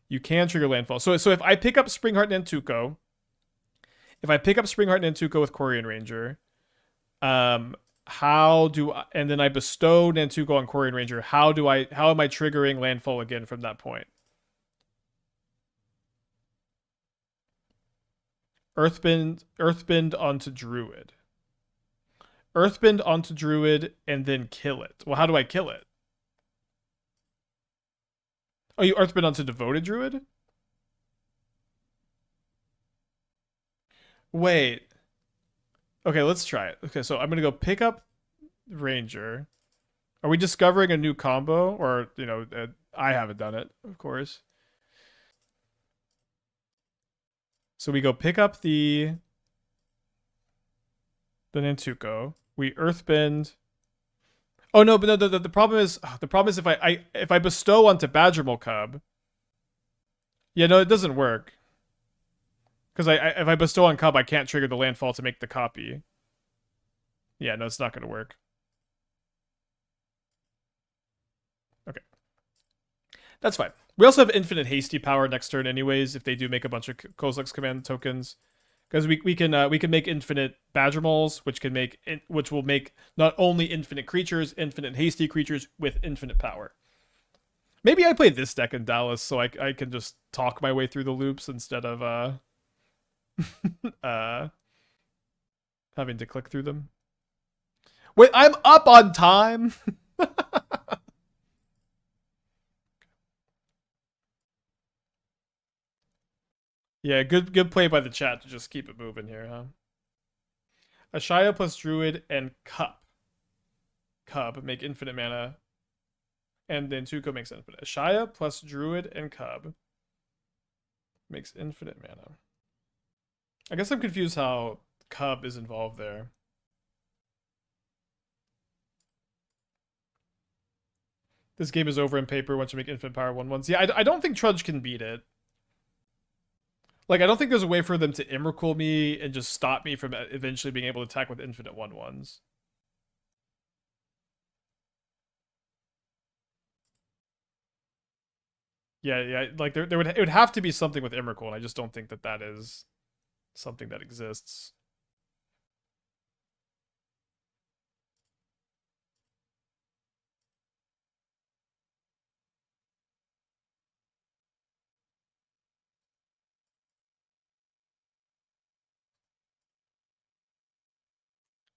You can trigger landfall. So if I pick up Springheart Nantuko, with Quirion Ranger, how do I, and then I bestow Nantuko on Quirion Ranger, how am I triggering landfall again from that point? Earthbend onto Druid. Earthbend onto Druid and then kill it. Well, how do I kill it? Oh, you Earthbend onto Devoted Druid? Wait. Okay, let's try it. Okay, so I'm gonna go pick up Ranger. Are we discovering a new combo? Or, I haven't done it, of course. So we go pick up the Nantuko. We Earthbend. Oh no, but no, the problem is if I bestow onto Badgermole Cub. Yeah, no, it doesn't work. Because if I bestow on Cub, I can't trigger the landfall to make the copy. Yeah, no, it's not going to work. Okay. That's fine. We also have infinite hasty power next turn anyways if they do make a bunch of Kozilek's command tokens. Because we can make infinite Badgermoles, which will make not only infinite creatures, infinite hasty creatures with infinite power. Maybe I play this deck in Dallas so I can just talk my way through the loops instead of having to click through them. Wait, I'm up on time. Yeah, good play by the chat to just keep it moving here, huh? Ashaya plus Druid and Cub make infinite mana. And then Tuco makes infinite. Ashaya plus Druid and Cub makes infinite mana. I guess I'm confused how Cub is involved there. This game is over in paper once you make infinite power 1/1s. Yeah, I don't think Trudge can beat it. Like, I don't think there's a way for them to Emrakul me and just stop me from eventually being able to attack with infinite 1/1s. Yeah, yeah. Like, it would have to be something with Emrakul, and I just don't think that that is something that exists.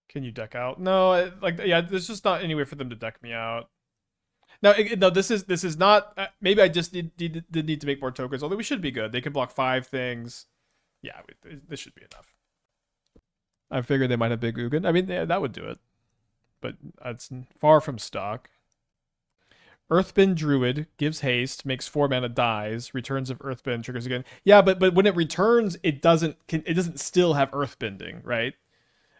Can you deck out? No, like, yeah, there's just not any way for them to deck me out. Now, no, this is not. Maybe I just did need to make more tokens. Although we should be good. They can block 5 things. Yeah, this should be enough. I figured they might have big Ugin. I mean, yeah, that would do it, but it's far from stock. Earthbend Druid gives haste, makes 4 mana, dies, returns of Earthbend triggers again. Yeah, but when it returns, it doesn't still have Earthbending, right?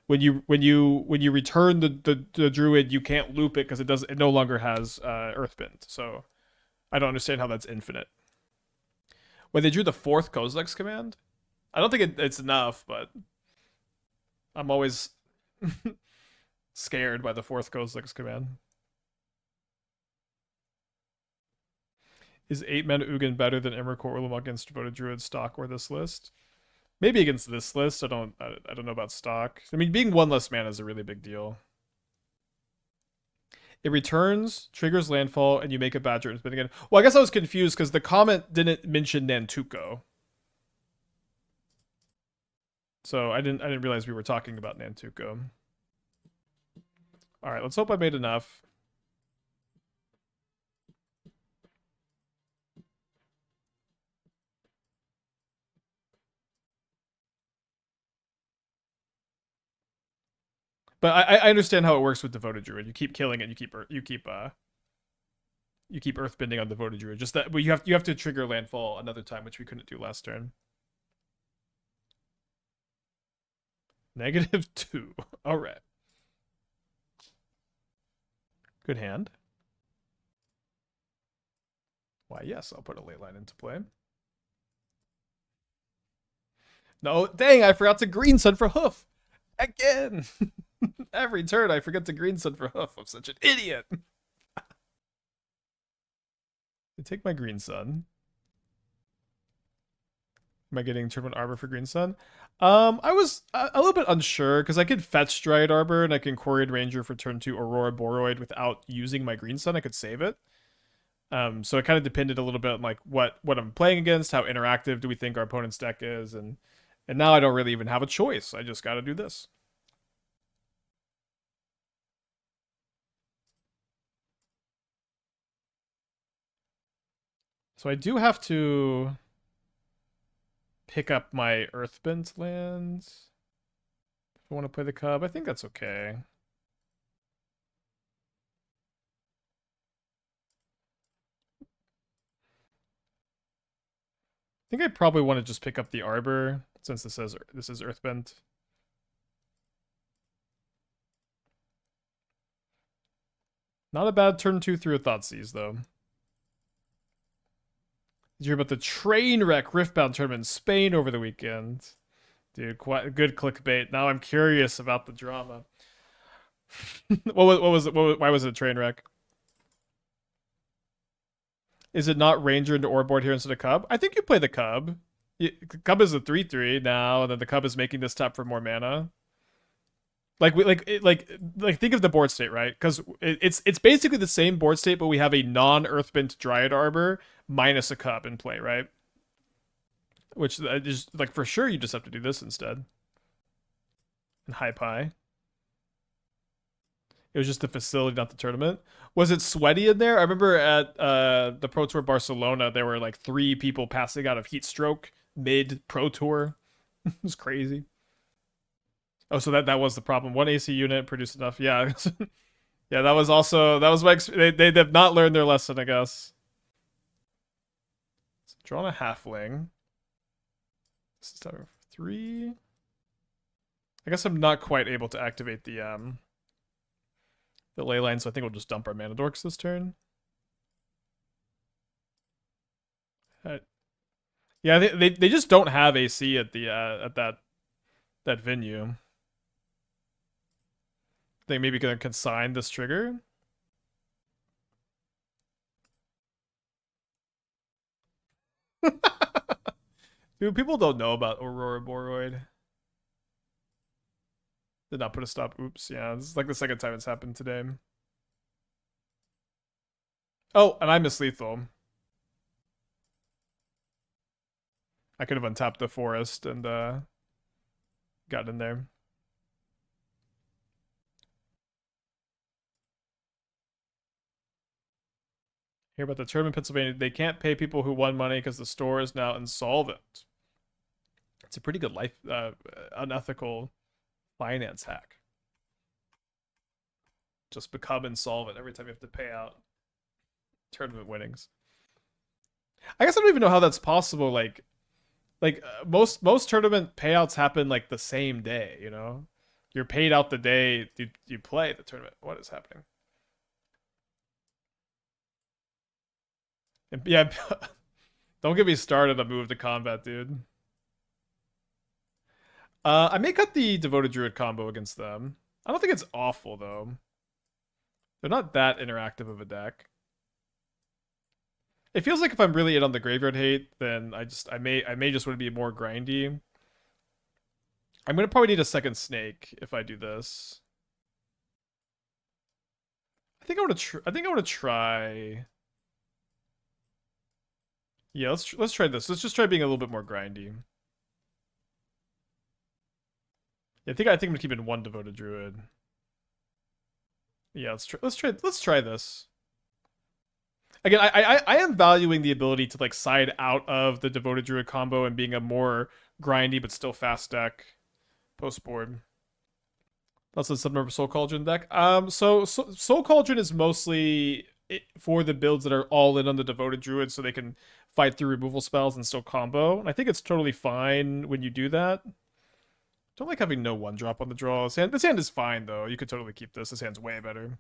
When you return the Druid, you can't loop it because it no longer has Earthbend. So I don't understand how that's infinite. When they drew the 4th Kozilek's command, I don't think it's enough, but I'm always scared by the 4th Kozilek's command. Is 8-mana Ugin better than Emrakul Urlum against Devoted Druid stock or this list? Maybe against this list. I don't know about stock. I mean, being 1 less mana is a really big deal. It returns, triggers landfall, and you make a Badger and spin again. Well, I guess I was confused because the comment didn't mention Nantuko. So I didn't realize we were talking about Nantuko. All right, let's hope I made enough. But I understand how it works with Devoted Druid. You keep killing it. You keep Earthbending on Devoted Druid. Just that, but you have to trigger landfall another time, which we couldn't do last turn. -2. All right. Good hand. Why, yes, I'll put a Leyline into play. No, dang, I forgot to green sun for Hoof. Again. Every turn I forget to green sun for Hoof. I'm such an idiot. I take my green sun. Am I getting Tournament Arbor for green sun? I was a little bit unsure because I could fetch Dryad Arbor and I can Quirion Ranger for turn 2 Ouroboroid without using my green sun. I could save it. So it kind of depended a little bit on like what I'm playing against, how interactive do we think our opponent's deck is, and now I don't really even have a choice. I just got to do this. So I do have to pick up my Earthbent lands if I want to play the Cub. I think that's okay. I think I probably want to just pick up the Arbor since this is Earthbent. Not a bad turn 2 through a Thoughtseize though. Did you hear about the train wreck Riftbound tournament in Spain over the weekend? Dude, quite good clickbait. Now I'm curious about the drama. Why was it a train wreck? Is it not Ranger into Ouroboroid here instead of Cub? I think you play the Cub. Cub is a 3/3 now, and then the Cub is making this tap for more mana. Like think of the board state, right? Because it's basically the same board state, but we have a non-Earthbent Dryad Arbor minus a Cub in play, right? Which is like for sure you just have to do this instead. And high pie. It was just the facility, not the tournament. Was it sweaty in there? I remember at the Pro Tour Barcelona, there were like 3 people passing out of heat stroke mid Pro Tour. It was crazy. Oh, so that was the problem. One AC unit produced enough. Yeah, yeah. That was my. They have not learned their lesson, I guess. So drawn a halfling. This is time 3. I guess I'm not quite able to activate the Leyline, so I think we'll just dump our mana dorks this turn. Yeah, they just don't have AC at the at that venue. They maybe gonna consign this trigger. Dude, people don't know about Ouroboroid. Did not put a stop. Oops. Yeah, this is like the second time it's happened today. Oh, and I missed lethal. I could have untapped the forest and got in there. Hear about the tournament in Pennsylvania. They can't pay people who won money because the store is now insolvent. It's a pretty good life, unethical finance hack. Just become insolvent every time you have to pay out tournament winnings. I guess I don't even know how that's possible. Most tournament payouts happen like the same day. You know, you're paid out the day you play the tournament. What is happening? And yeah, don't get me started on move to combat, dude. I may cut the Devoted Druid combo against them. I don't think it's awful though. They're not that interactive of a deck. It feels like if I'm really in on the graveyard hate, then I may just want to be more grindy. I'm gonna probably need a second snake if I do this. I think I want to try. Yeah, let's try this. Let's just try being a little bit more grindy. Yeah, I think I'm gonna keep in one Devoted Druid. Yeah, let's try this. Again, I am valuing the ability to like side out of the Devoted Druid combo and being a more grindy but still fast deck post board. That's a Submersible Soul Cauldron deck. So Soul Cauldron is mostly for the builds that are all in on the Devoted Druid, so they can fight through removal spells and still combo. And I think it's totally fine when you do that. Don't like having no one drop on the draw. This hand is fine though. You could totally keep this. This hand's way better.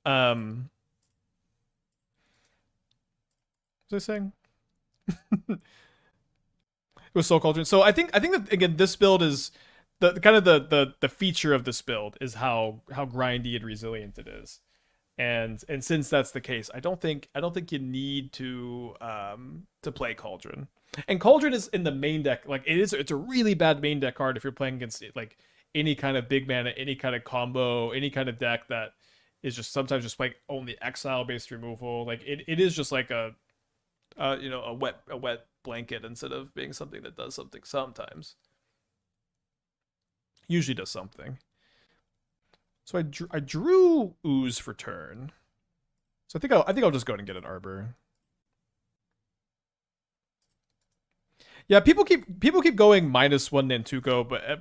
What was I saying? It was Soul Cauldron. So I think that again, this build is the kind of the feature of this build is how grindy and resilient it is. And since that's the case, I don't think you need to play Cauldron. And Cauldron is in the main deck. Like it's a really bad main deck card if you're playing against like any kind of big mana, any kind of combo, any kind of deck that is just sometimes just playing only exile based removal. Like it is just like a wet blanket instead of being something that does something sometimes. Usually does something. So I drew Ooze for turn. So I think I'll just go ahead and get an Arbor. Yeah, people keep going -1 Nantuko, but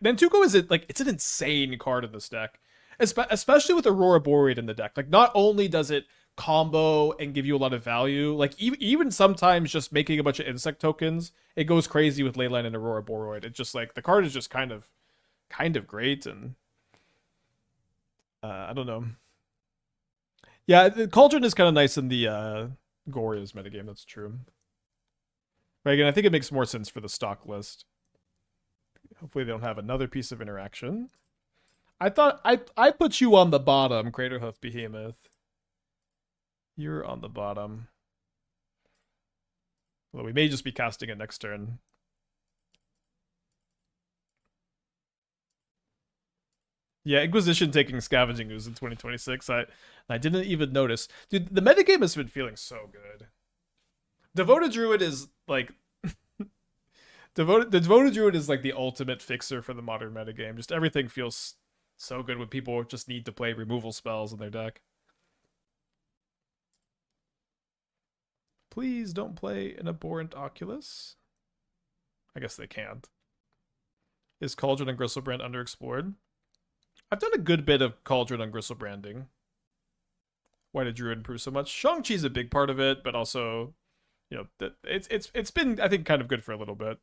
Nantuko is it's an insane card in this deck, especially with Ouroboroid in the deck. Like not only does it combo and give you a lot of value, like even sometimes just making a bunch of insect tokens, it goes crazy with Leyline and Ouroboroid. It's just like the card is just kind of great, and I don't know. Yeah, the Cauldron is kind of nice in the Gorya's metagame. That's true. But again, I think it makes more sense for the stock list. Hopefully they don't have another piece of interaction. I thought I put you on the bottom, Craterhoof Behemoth. You're on the bottom. Well, we may just be casting it next turn. Yeah, Inquisition taking Scavenging Ooze in 2026. I didn't even notice. Dude, the metagame has been feeling so good. Devoted Druid is like the Devoted Druid is like the ultimate fixer for the modern metagame. Just everything feels so good when people just need to play removal spells in their deck. Please don't play an Abhorrent Oculus. I guess they can't. Is Cauldron and Gristlebrand underexplored? I've done a good bit of Cauldron and Gristlebranding. Why did Druid improve so much? Shang-Chi's a big part of it, but also, it's been, I think, kind of good for a little bit.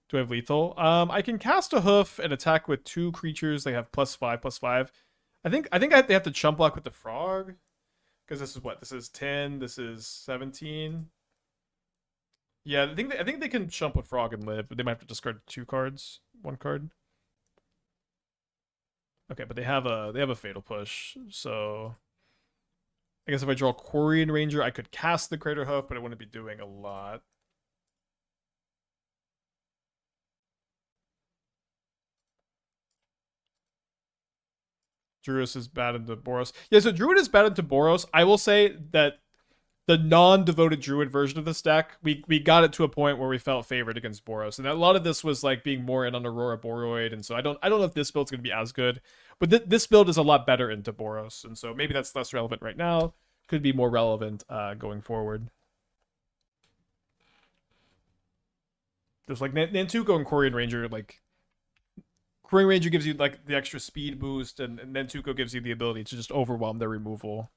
Do I have lethal? I can cast a hoof and attack with 2 creatures. They have +5/+5. I think they have to chump block with the frog. Because this is what? This is 10, this is 17. Yeah, I think they can chump a frog and live, but they might have to discard 2 cards, 1 card. Okay, but they have a fatal push, so I guess if I draw Quirion Ranger, I could cast the Craterhoof, but it wouldn't be doing a lot. Druid is bad into Boros. Yeah, so Druid is bad into Boros. I will say that the non-devoted Druid version of this deck, we got it to a point where we felt favored against Boros, and a lot of this was like being more in on Ouroboroid, and so I don't know if this build's gonna be as good, but this build is a lot better into Boros, and so maybe that's less relevant right now. Could be more relevant going forward. Just like Nantuko and Quirion Ranger, like Quirion Ranger gives you like the extra speed boost, and Nantuko gives you the ability to just overwhelm their removal.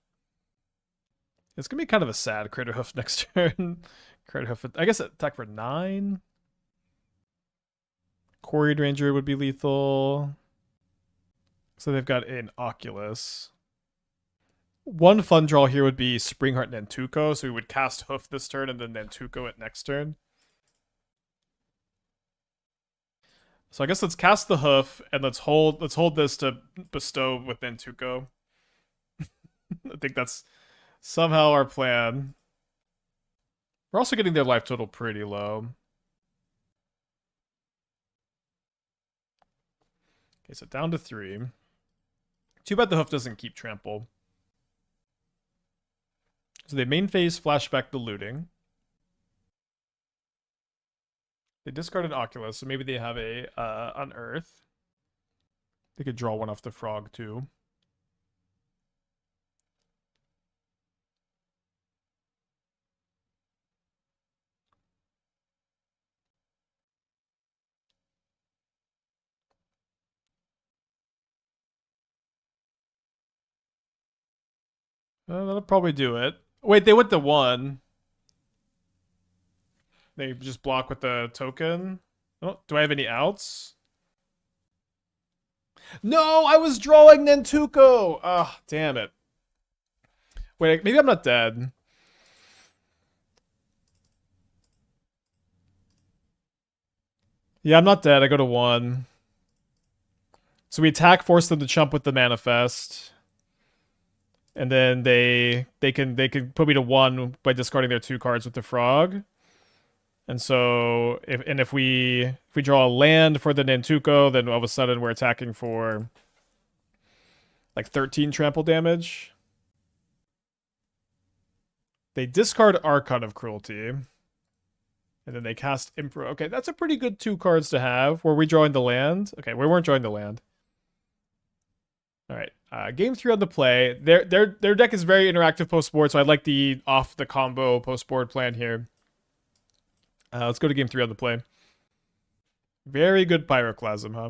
It's gonna be kind of a sad Craterhoof next turn. Craterhoof, I guess attack for 9. Quirion Ranger would be lethal. So they've got an Oculus. One fun draw here would be Springheart Nantuko, so we would cast Hoof this turn and then Nantuko it next turn. So I guess let's cast the Hoof and let's hold this to bestow with Nantuko. I think that's somehow our plan. We're also getting their life total pretty low. Okay, so down to 3. Too bad the Hoof doesn't keep trample. So they main phase flashback the looting. They discarded Oculus, so maybe they have a Unearth. They could draw one off the frog too. That'll probably do it. Wait, they went to 1. They just block with the token. Oh, do I have any outs? No, I was drawing Nantuko. Ah, oh, damn it. Wait, maybe I'm not dead. Yeah, I'm not dead. I go to 1. So we attack, force them to chump with the manifest. And then they can put me to 1 by discarding their 2 cards with the frog. And so if we draw a land for the Nantuko, then all of a sudden we're attacking for like 13 trample damage. They discard Archon of Cruelty. And then they cast Emperor. Okay, that's a pretty good 2 cards to have. Were we drawing the land? Okay, we weren't drawing the land. All right, game 3 on the play. Their deck is very interactive post-board, so I like the off the combo post-board plan here. Let's go to game 3 on the play. Very good Pyroclasm, huh?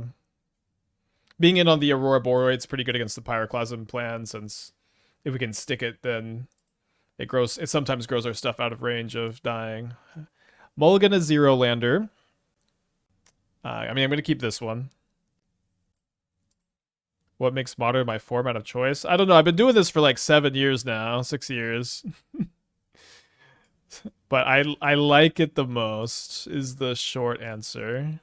Being in on the Ouroboroid is pretty good against the Pyroclasm plan, since if we can stick it, then it sometimes grows our stuff out of range of dying. Mulligan a 0 lander. I mean, I'm going to keep this one. What makes Modern my format of choice? I don't know. I've been doing this for like 7 years now. 6 years. But I like it the most, is the short answer.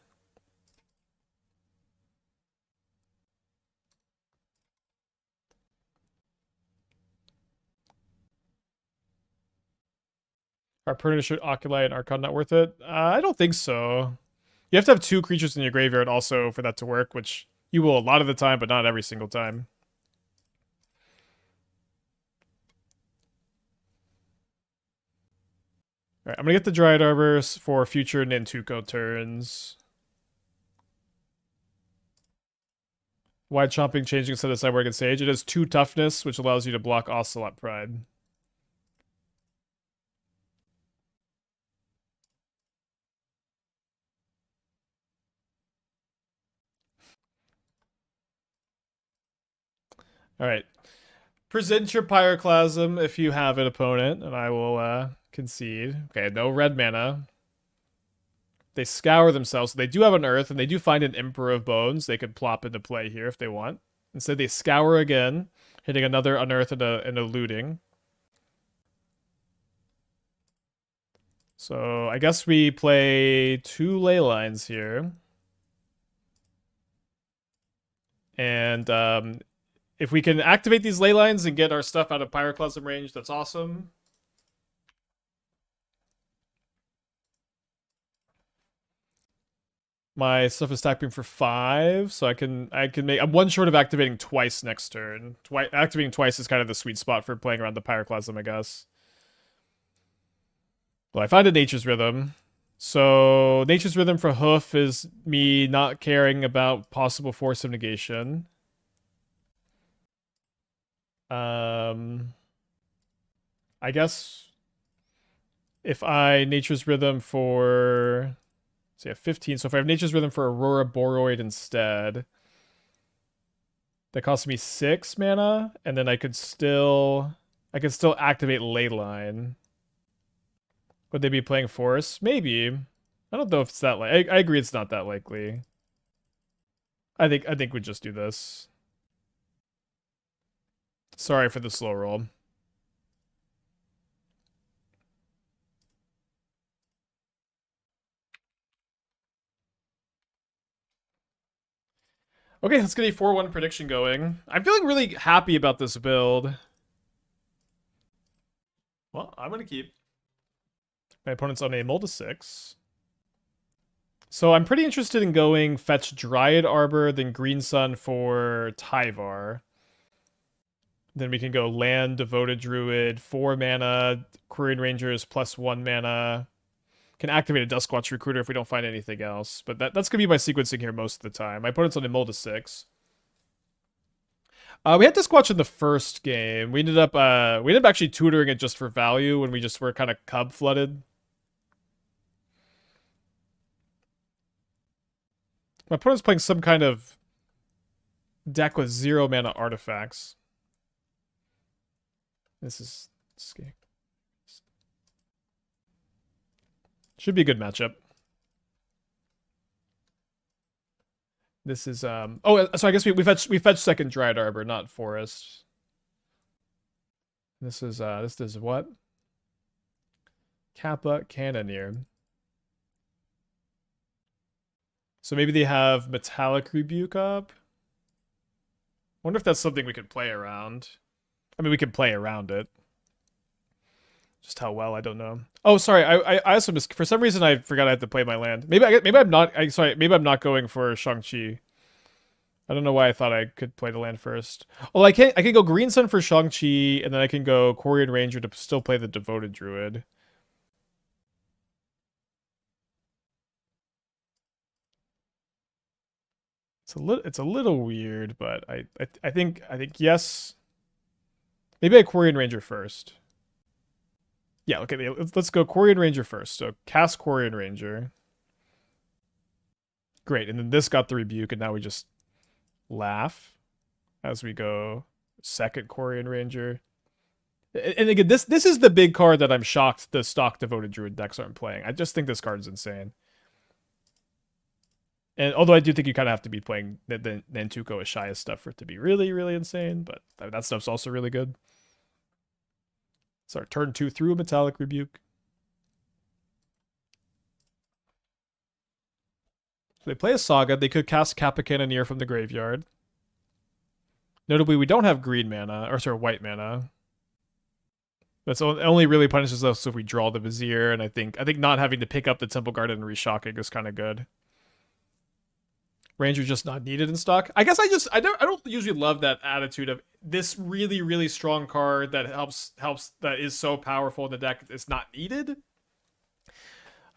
Harpooner should Oculi and Archon not worth it? I don't think so. You have to have 2 creatures in your graveyard also for that to work, which you will a lot of the time, but not every single time. All right, I'm going to get the Dryad Arbor for future Nantuko turns. Why Chomping Changeling instead of Sideboard against Sage? It has 2 toughness, which allows you to block Ocelot Pride. All right. Present your Pyroclasm if you have an opponent, and I will concede. Okay, no red mana. They scour themselves. So they do have an Earth, and they do find an Emperor of Bones. They could plop into play here if they want. Instead, they scour again, hitting another Unearth and a Looting. So I guess we play 2 ley lines here. And if we can activate these ley lines and get our stuff out of Pyroclasm range, that's awesome. My stuff is stacking for 5, so I can make. I'm 1 short of activating twice next turn. Activating twice is kind of the sweet spot for playing around the Pyroclasm, I guess. Well, I find a Nature's Rhythm. So Nature's Rhythm for Hoof is me not caring about possible Force of Negation. I guess if I Nature's Rhythm for, say, 15. So if I have Nature's Rhythm for Ouroboroid instead, that costs me 6 mana, and then I could still activate Leyline. Would they be playing Force? Maybe. I don't know if it's that I agree it's not that likely. I think we'd just do this. Sorry for the slow roll. Okay, let's get a 4-1 prediction going. I'm feeling really happy about this build. Well, I'm going to keep. My opponent's on a Mold to 6. So I'm pretty interested in going fetch Dryad Arbor, then Green Sun for Tyvar. Then we can go land Devoted Druid, 4 mana, Quirion Rangers plus 1 mana. Can activate a Duskwatch Recruiter if we don't find anything else. But that's going to be my sequencing here most of the time. My opponent's on a Mold to 6. We had Duskwatch in the first game. We ended up actually tutoring it just for value when we just were kind of cub flooded. My opponent's playing some kind of deck with 0 mana artifacts. This is scary. Should be a good matchup. This is oh, so I guess we fetched second Dryad Arbor, not Forest. This is what? Kappa Cannoneer. So maybe they have Metallic Rebuke up. Wonder if that's something we could play around. I mean, we could play around it. Just how well, I don't know. Oh, sorry. I also missed. For some reason, I forgot I had to play my land. Maybe I'm not. Sorry. Maybe I'm not going for Shang-Chi. I don't know why I thought I could play the land first. Oh, I can go Green Sun for Shang-Chi, and then I can go Quirion Ranger to still play the Devoted Druid. It's a little weird, but I think yes. Maybe I Quirion Ranger first. Yeah, okay, let's go Quirion Ranger first. So cast Quirion Ranger. Great, and then this got the rebuke, and now we just laugh as we go second Quirion Ranger. And again, this is the big card that I'm shocked the stock Devoted Druid decks aren't playing. I just think this card's insane. And although I do think you kind of have to be playing the Nantuko Ashaya stuff for it to be really, really insane, but that stuff's also really good. So our turn 2 through a Metallic Rebuke. So they play a Saga. They could cast Kappa Cannoneer from the graveyard. Notably, we don't have green mana, or sorry, white mana. That's only really punishes us if we draw the Vizier, and I think not having to pick up the Temple Garden and reshocking is kind of good. Ranger just not needed in stock. I guess I don't usually love that attitude of this really, really strong card that helps that is so powerful in the deck is not needed.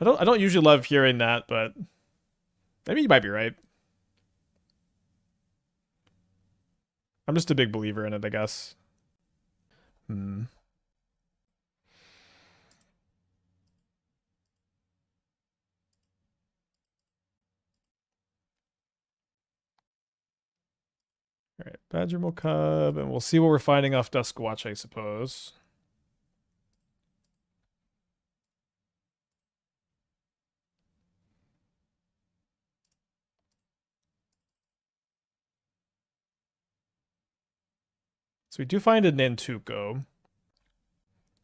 I don't usually love hearing that, but maybe you might be right. I'm just a big believer in it, I guess. Hmm. All right, Badgermole Cub, and we'll see what we're finding off Duskwatch, I suppose. So we do find a Nantuko.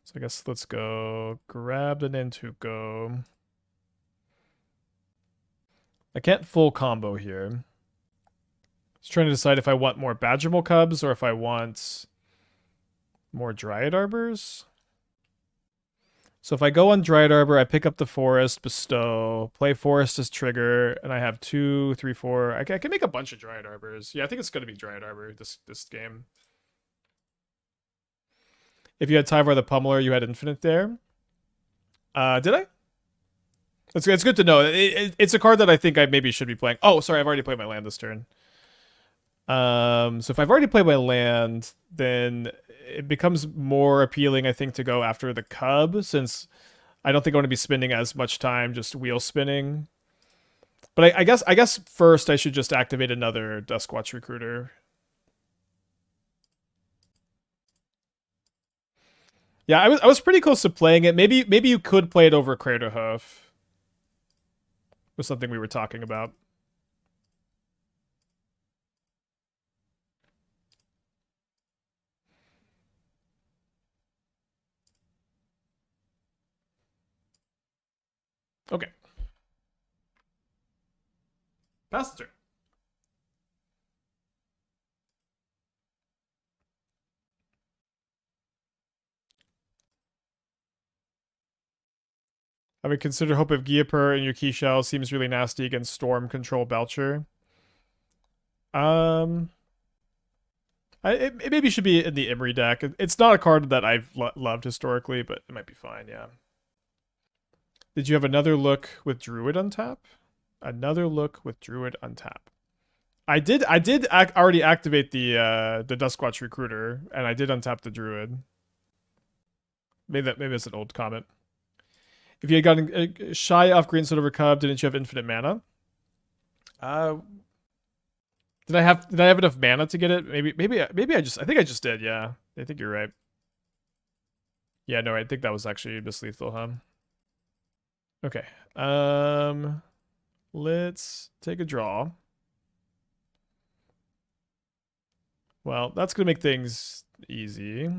So I guess let's go grab the Nantuko. I can't full combo here. Just trying to decide if I want more Badgermole Cubs or if I want more Dryad Arbors. So if I go on Dryad Arbor, I pick up the Forest, Bestow, play Forest as trigger, and I have 2, 3, 4. I can make a bunch of Dryad Arbors. Yeah, I think it's going to be Dryad Arbor this game. If you had Tyvar the Pummeler, you had Infinite there. Did I? It's good to know. It's a card that I think I maybe should be playing. Oh, sorry, I've already played my land this turn. So if I've already played my land, then it becomes more appealing, I think, to go after the Cub, since I don't think I want to be spending as much time just wheel spinning. But I guess first I should just activate another Duskwatch Recruiter. Yeah, I was pretty close to playing it. Maybe you could play it over Craterhoof. Was something we were talking about. Okay. Pass the turn. I would consider Hope of Gyapur in your key shell. Seems really nasty against Storm Control Belcher. It maybe should be in the Imri deck. It's not a card that I've loved historically, but it might be fine, yeah. Did you have another look with Druid on tap? Another look with Druid on tap. I did already activate the Duskwatch Recruiter, and I did untap the Druid. Maybe that's an old comment. If you had gotten Shy off Green Silver Cub, didn't you have infinite mana? Did I have enough mana to get it? Maybe I think I just did. Yeah, I think you're right. Yeah, no, I think that was actually mislethal, huh? Okay. Let's take a draw. Well, that's gonna make things easy.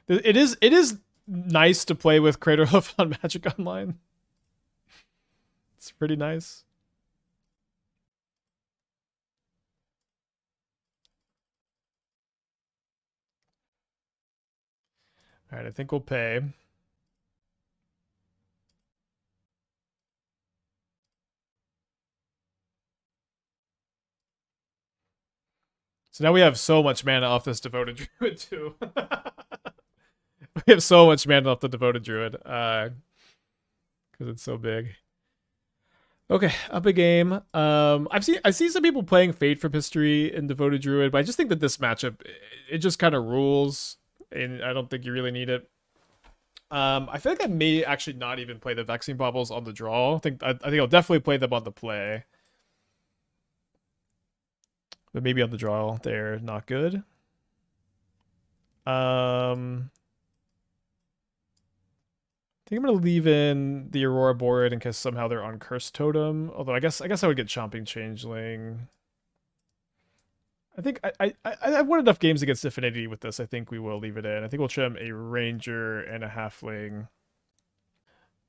It is nice to play with Craterhoof on Magic Online. It's pretty nice. All right, I think we'll pay. So now we have so much mana off this Devoted Druid too. We have so much mana off the Devoted Druid, because it's so big. Okay, up a game. I see some people playing Fate from History in Devoted Druid, but I just think that this matchup it just kind of rules, and I don't think you really need it. I feel like I may actually not even play the Vexing Baubles on the draw. I think I'll definitely play them on the play, but maybe on the draw they're not good. I think I'm gonna leave in the Ouroboroid in case somehow they're on Cursed Totem. Although I guess I would get Chomping Changeling. I think I've won enough games against Affinity with this. I think we will leave it in. I think we'll trim a Ranger and a Halfling.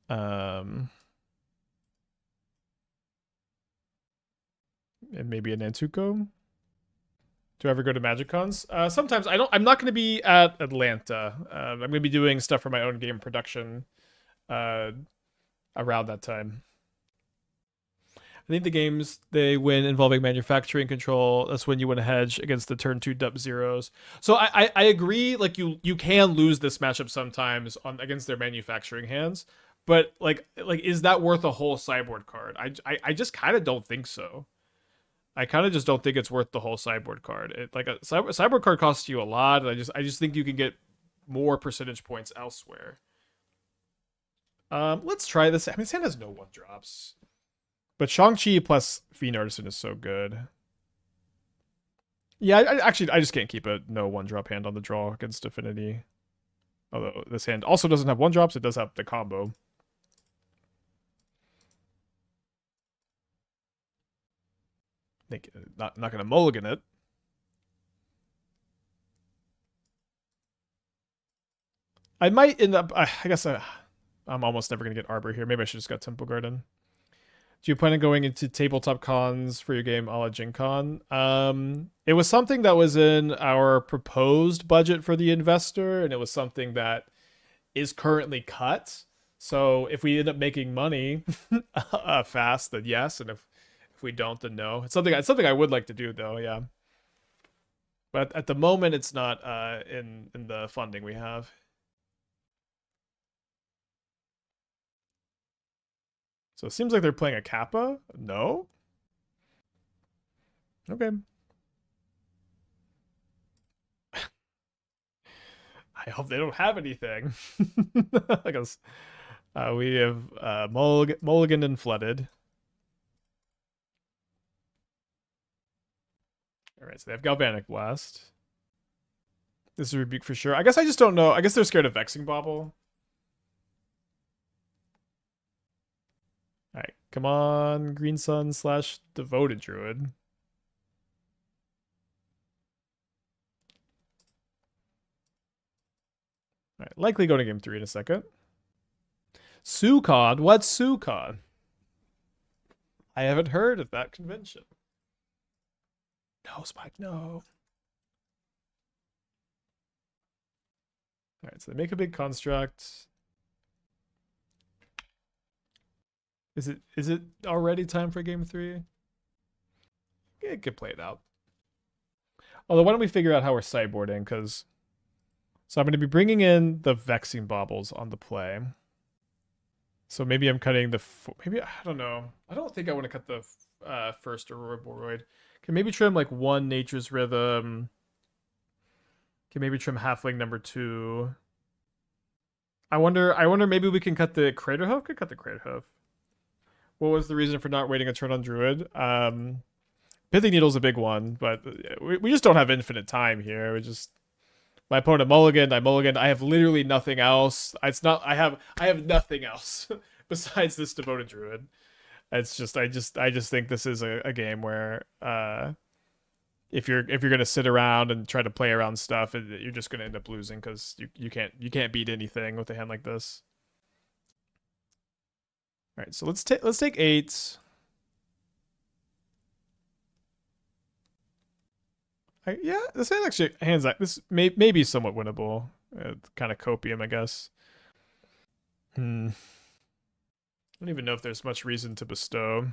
And maybe a Nantuko. Do I ever go to Magic Cons? Sometimes I don't. I'm not going to be at Atlanta. I'm going to be doing stuff for my own game production around that time. I think the games they win involving manufacturing control, that's when you win a hedge against the turn 2 dub zeros. So I agree, like you can lose this matchup sometimes on against their manufacturing hands, but like is that worth a whole sideboard card? I just kind of don't think so. I kind of just don't think it's worth the whole sideboard card. Like a sideboard card costs you a lot, and I just think you can get more percentage points elsewhere. Let's try this. I mean, Sand has no 1-drops. But Shang-Chi plus Fiend Artisan is so good. Yeah, I just can't keep a no 1-drop hand on the draw against Affinity. Although this hand also doesn't have 1-drops, it does have the combo. I think not gonna mulligan it. I might end up. I guess I'm almost never gonna get Arbor here. Maybe I should just got Temple Garden. Do you plan on going into tabletop cons for your game a la Gen Con? It was something that was in our proposed budget for the investor, and it was something that is currently cut. So if we end up making money fast, then yes, and if we don't, then no. It's something I would like to do though, yeah. But at the moment, it's not in the funding we have. So it seems like they're playing a Kappa. No. Okay. I hope they don't have anything. I guess we have Mulligan and Flooded. All right, so they have Galvanic Blast. This is a Rebuke for sure. I guess I just don't know. I guess they're scared of Vexing Bauble. All right, come on, Green Sun / Devoted Druid. All right, likely going to game 3 in a second. SuCon? What's SuCon? I haven't heard of that convention. No, Spike, no. All right, so they make a big construct. Is it already time for game 3? It could play it out. Although, why don't we figure out how we're sideboarding? Because so I'm going to be bringing in the Vexing Baubles on the play. So maybe I'm cutting the maybe I don't know. I don't think I want to cut the first Ouroboroid. Can maybe trim like 1 Nature's Rhythm. Can maybe trim Halfling number 2. I wonder maybe we can cut the Craterhoof. Could cut the Craterhoof. What was the reason for not waiting a turn on Druid? Pithing Needle's a big one, but we just don't have infinite time here. We just my opponent mulliganed, I mulliganed. I have literally nothing else. It's not I have nothing else besides this Devoted Druid. It's just I just think this is a game where if you're gonna sit around and try to play around stuff, you're just gonna end up losing because you can't beat anything with a hand like this. All right, so let's take 8. Yeah, this hand actually this may be somewhat winnable. Kind of copium, I guess. I don't even know if there's much reason to bestow.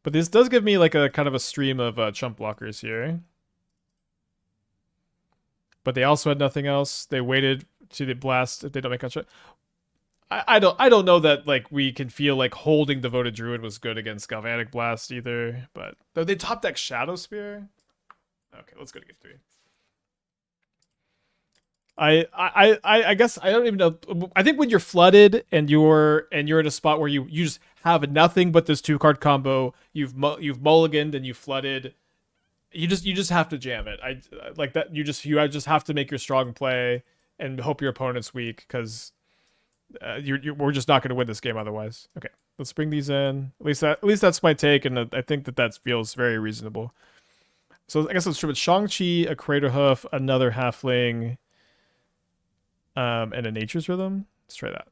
But this does give me like a kind of a stream of chump blockers here. But they also had nothing else. They waited to the blast if they don't make construct. I don't know that like we can feel like holding Devoted Druid was good against Galvanic Blast either. But though they top deck Shadow Spear. Okay, let's go to game 3. I guess I don't even know. I think when you're flooded and you're in a spot where you just have nothing but this 2-card combo, you've mulliganed and you flooded. You just have to jam it. I like that. You just have to make your strong play and hope your opponent's weak because we're just not going to win this game otherwise. Okay, let's bring these in. At least that's my take, and I think that feels very reasonable. So I guess let's try with Shang-Chi, a Craterhoof, another Halfling, and a Nature's Rhythm. Let's try that.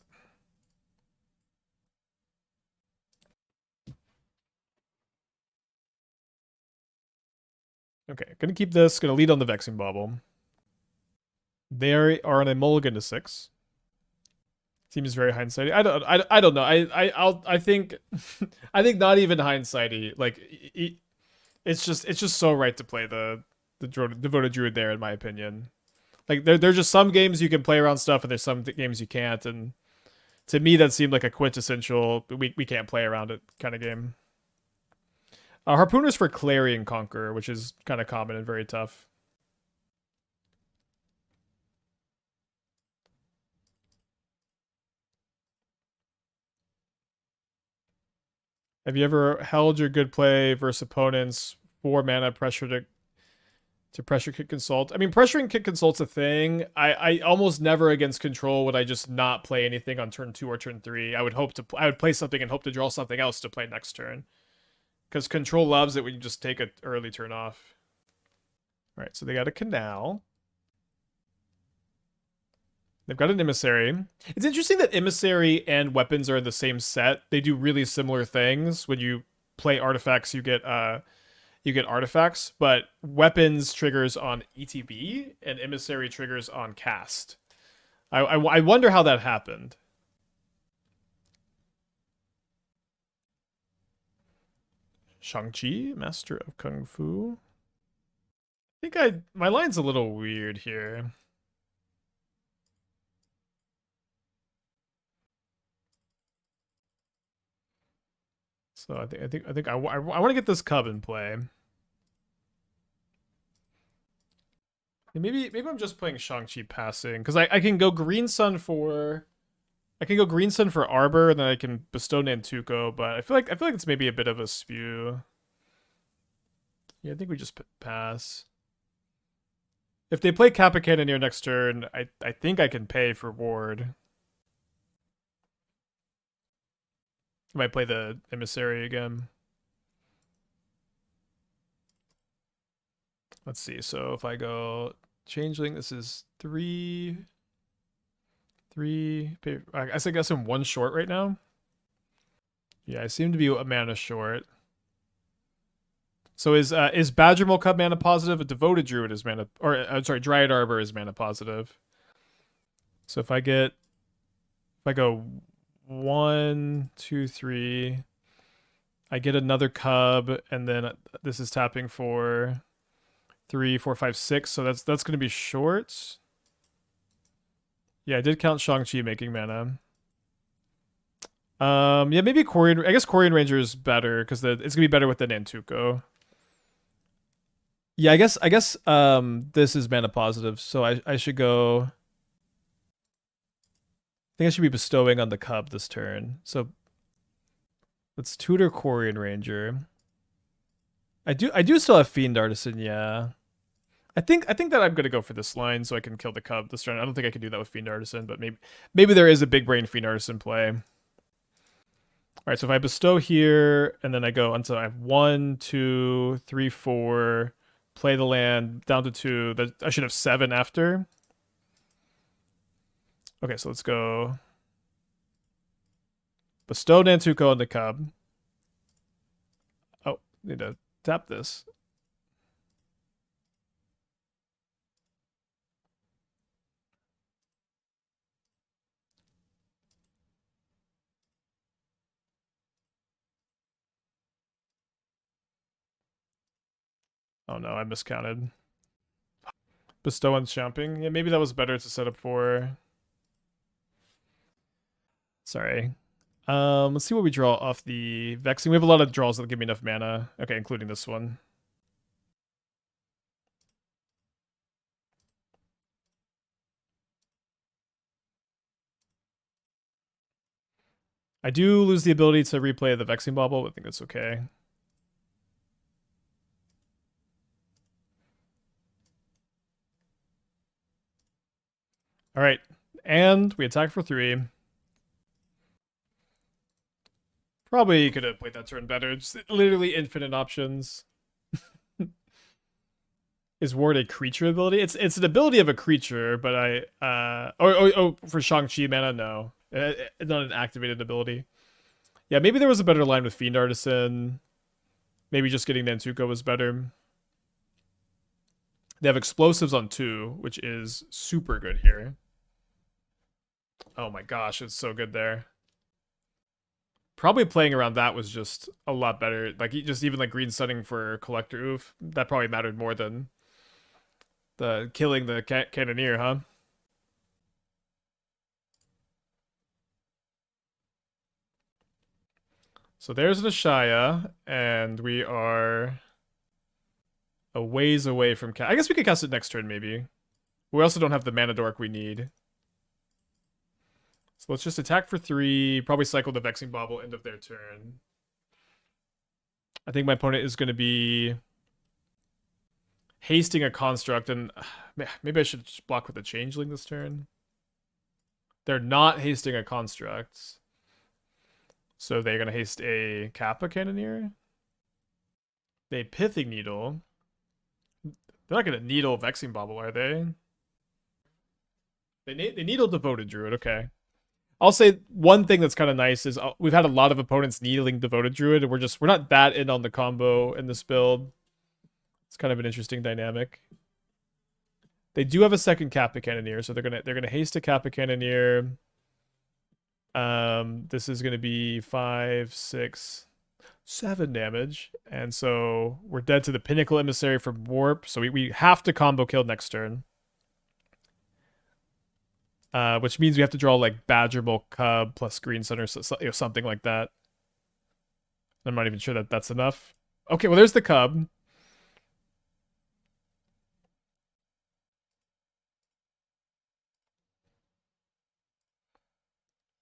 Okay, gonna keep this. Gonna lead on the Vexing Bauble. They are on a mulligan to 6. Seems very hindsighty. I don't know. I think I think not even hindsighty. Like it's just so right to play the Devoted Druid there in my opinion. Like there's just some games you can play around stuff and there's some games you can't, and to me that seemed like a quintessential we can't play around it kind of game. Harpooners for Clarion Conqueror, which is kind of common and very tough. Have you ever held your good play versus opponents 4 mana pressure to pressure Kit Consult? I mean, pressuring Kit Consult's a thing. I almost never against control would I just not play anything on turn 2 or turn 3. I would play something and hope to draw something else to play next turn. Because control loves it when you just take an early turn off. All right, so they got a canal. They've got an emissary. It's interesting that emissary and weapons are in the same set. They do really similar things. When you play artifacts, you get artifacts, but weapons triggers on ETB and emissary triggers on cast. I wonder how that happened. Shang-Chi, Master of Kung Fu. I think my line's a little weird here. So I want to get this cub in play. Maybe I'm just playing Shang-Chi passing because I can go Green Sun for Arbor and then I can bestow Nantuko, but I feel like it's maybe a bit of a spew. Yeah, I think we just pass. If they play Kappa Cannoneer next turn, I think I can pay for ward. I might play the emissary again. Let's see. So if I go Changeling, this is 3. I guess I'm 1 short right now. Yeah, I seem to be a mana short. So is Badgermole Cub mana positive? A Devoted Druid is mana, or sorry, Dryad Arbor is mana positive. So if I go 1, 2, 3, I get another cub, and then this is tapping for 3, 4, 5, 6. So that's gonna be short. Yeah, I did count Shang-Chi making mana. Yeah, maybe Quirion. I guess Quirion Ranger is better because it's gonna be better with the Nantuko. Yeah, I guess this is mana positive, so I should go. I think I should be bestowing on the cub this turn. So let's tutor Quirion Ranger. I do still have Fiend Artisan, yeah. I think that I'm gonna go for this line so I can kill the cub this turn. I don't think I can do that with Fiend Artisan, but maybe there is a big brain Fiend Artisan play. All right, so if I bestow here and then I go until I have 1, 2, 3, 4, play the land down to 2. I should have 7 after. Okay, so let's go bestow Nantuko on the cub. Oh, need to tap this. Oh no, I miscounted. Bestow on Chomping. Yeah, maybe that was better to set up for. Sorry. Let's see what we draw off the Vexing. We have a lot of draws that give me enough mana. Okay, including this one. I do lose the ability to replay the Vexing Bauble, but I think that's okay. All right, and we attack for 3. Probably could have played that turn better. Just literally infinite options. Is ward a creature ability? It's an ability of a creature, but for Shang-Chi mana, no. It's not an activated ability. Yeah, maybe there was a better line with Fiend Artisan. Maybe just getting Nantuko was better. They have explosives on 2, which is super good here. Oh my gosh, it's so good there. Probably playing around that was just a lot better. Like just even like green sunning for Collector Ouphe, that probably mattered more than the killing the Cannoneer, huh? So there's an Ashaya, and we are a ways away from I guess we could cast it next turn, maybe. We also don't have the mana dork we need. So let's just attack for 3, probably cycle the Vexing Bauble end of their turn. I think my opponent is going to be hasting a construct, and maybe I should block with a Changeling this turn. They're not hasting a construct. So they're going to haste a Kappa Cannoneer. They Pithing Needle. They're not gonna needle Vexing Bauble, are they? They needle Devoted Druid. Okay. I'll say one thing that's kind of nice is we've had a lot of opponents needling Devoted Druid, and we're not that in on the combo in this build. It's kind of an interesting dynamic. They do have a second Kappa Cannoneer, so they're gonna haste a Kappa Cannoneer. This is gonna be 5, 6, 7 damage, and so we're dead to the Pinnacle Emissary from Warp. So we have to combo kill next turn. Which means we have to draw like Badgermole Cub plus Green Center, so, something like that. I'm not even sure that that's enough. Okay, well there's the Cub.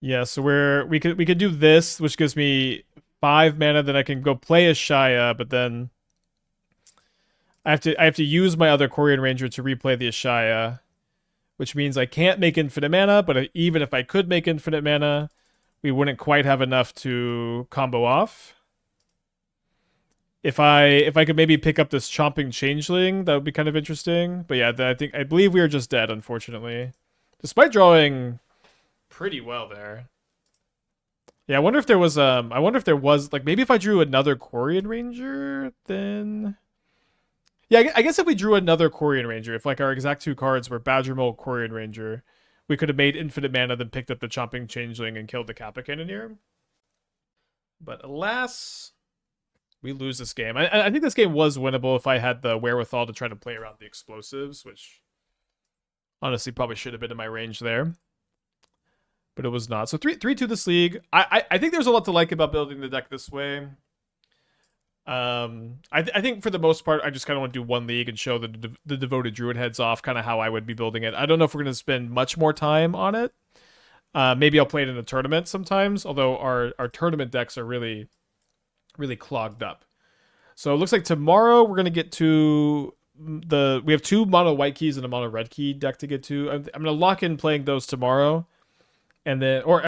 Yeah, so we could do this, which gives me 5 mana. Then I can go play Ashaya, but then I have to use my other Quirion Ranger to replay the Ashaya, which means I can't make infinite mana. But even if I could make infinite mana, we wouldn't quite have enough to combo off. If I could maybe pick up this Chomping Changeling, that would be kind of interesting. But yeah, I believe we are just dead, unfortunately, despite drawing pretty well there. Yeah, I wonder if there was like maybe if I drew another Quirion Ranger, then yeah, I guess if we drew another Quirion Ranger, if like our exact 2 cards were Badgermole Quirion Ranger, we could have made infinite mana, then picked up the Chomping Changeling and killed the Kappa Cannoneer. But alas, we lose this game. I think this game was winnable if I had the wherewithal to try to play around the explosives, which honestly probably should have been in my range there. But it was not. So 3-2 this league. I think there's a lot to like about building the deck this way. I think for the most part, I just kind of want to do one league and show the Devoted Druid heads off, kind of how I would be building it. I don't know if we're going to spend much more time on it. Maybe I'll play it in a tournament sometimes, although our tournament decks are really, really clogged up. So it looks like tomorrow we're going to get to we have 2 mono white keys and a mono red key deck to get to. I'm going to lock in playing those tomorrow. And then, or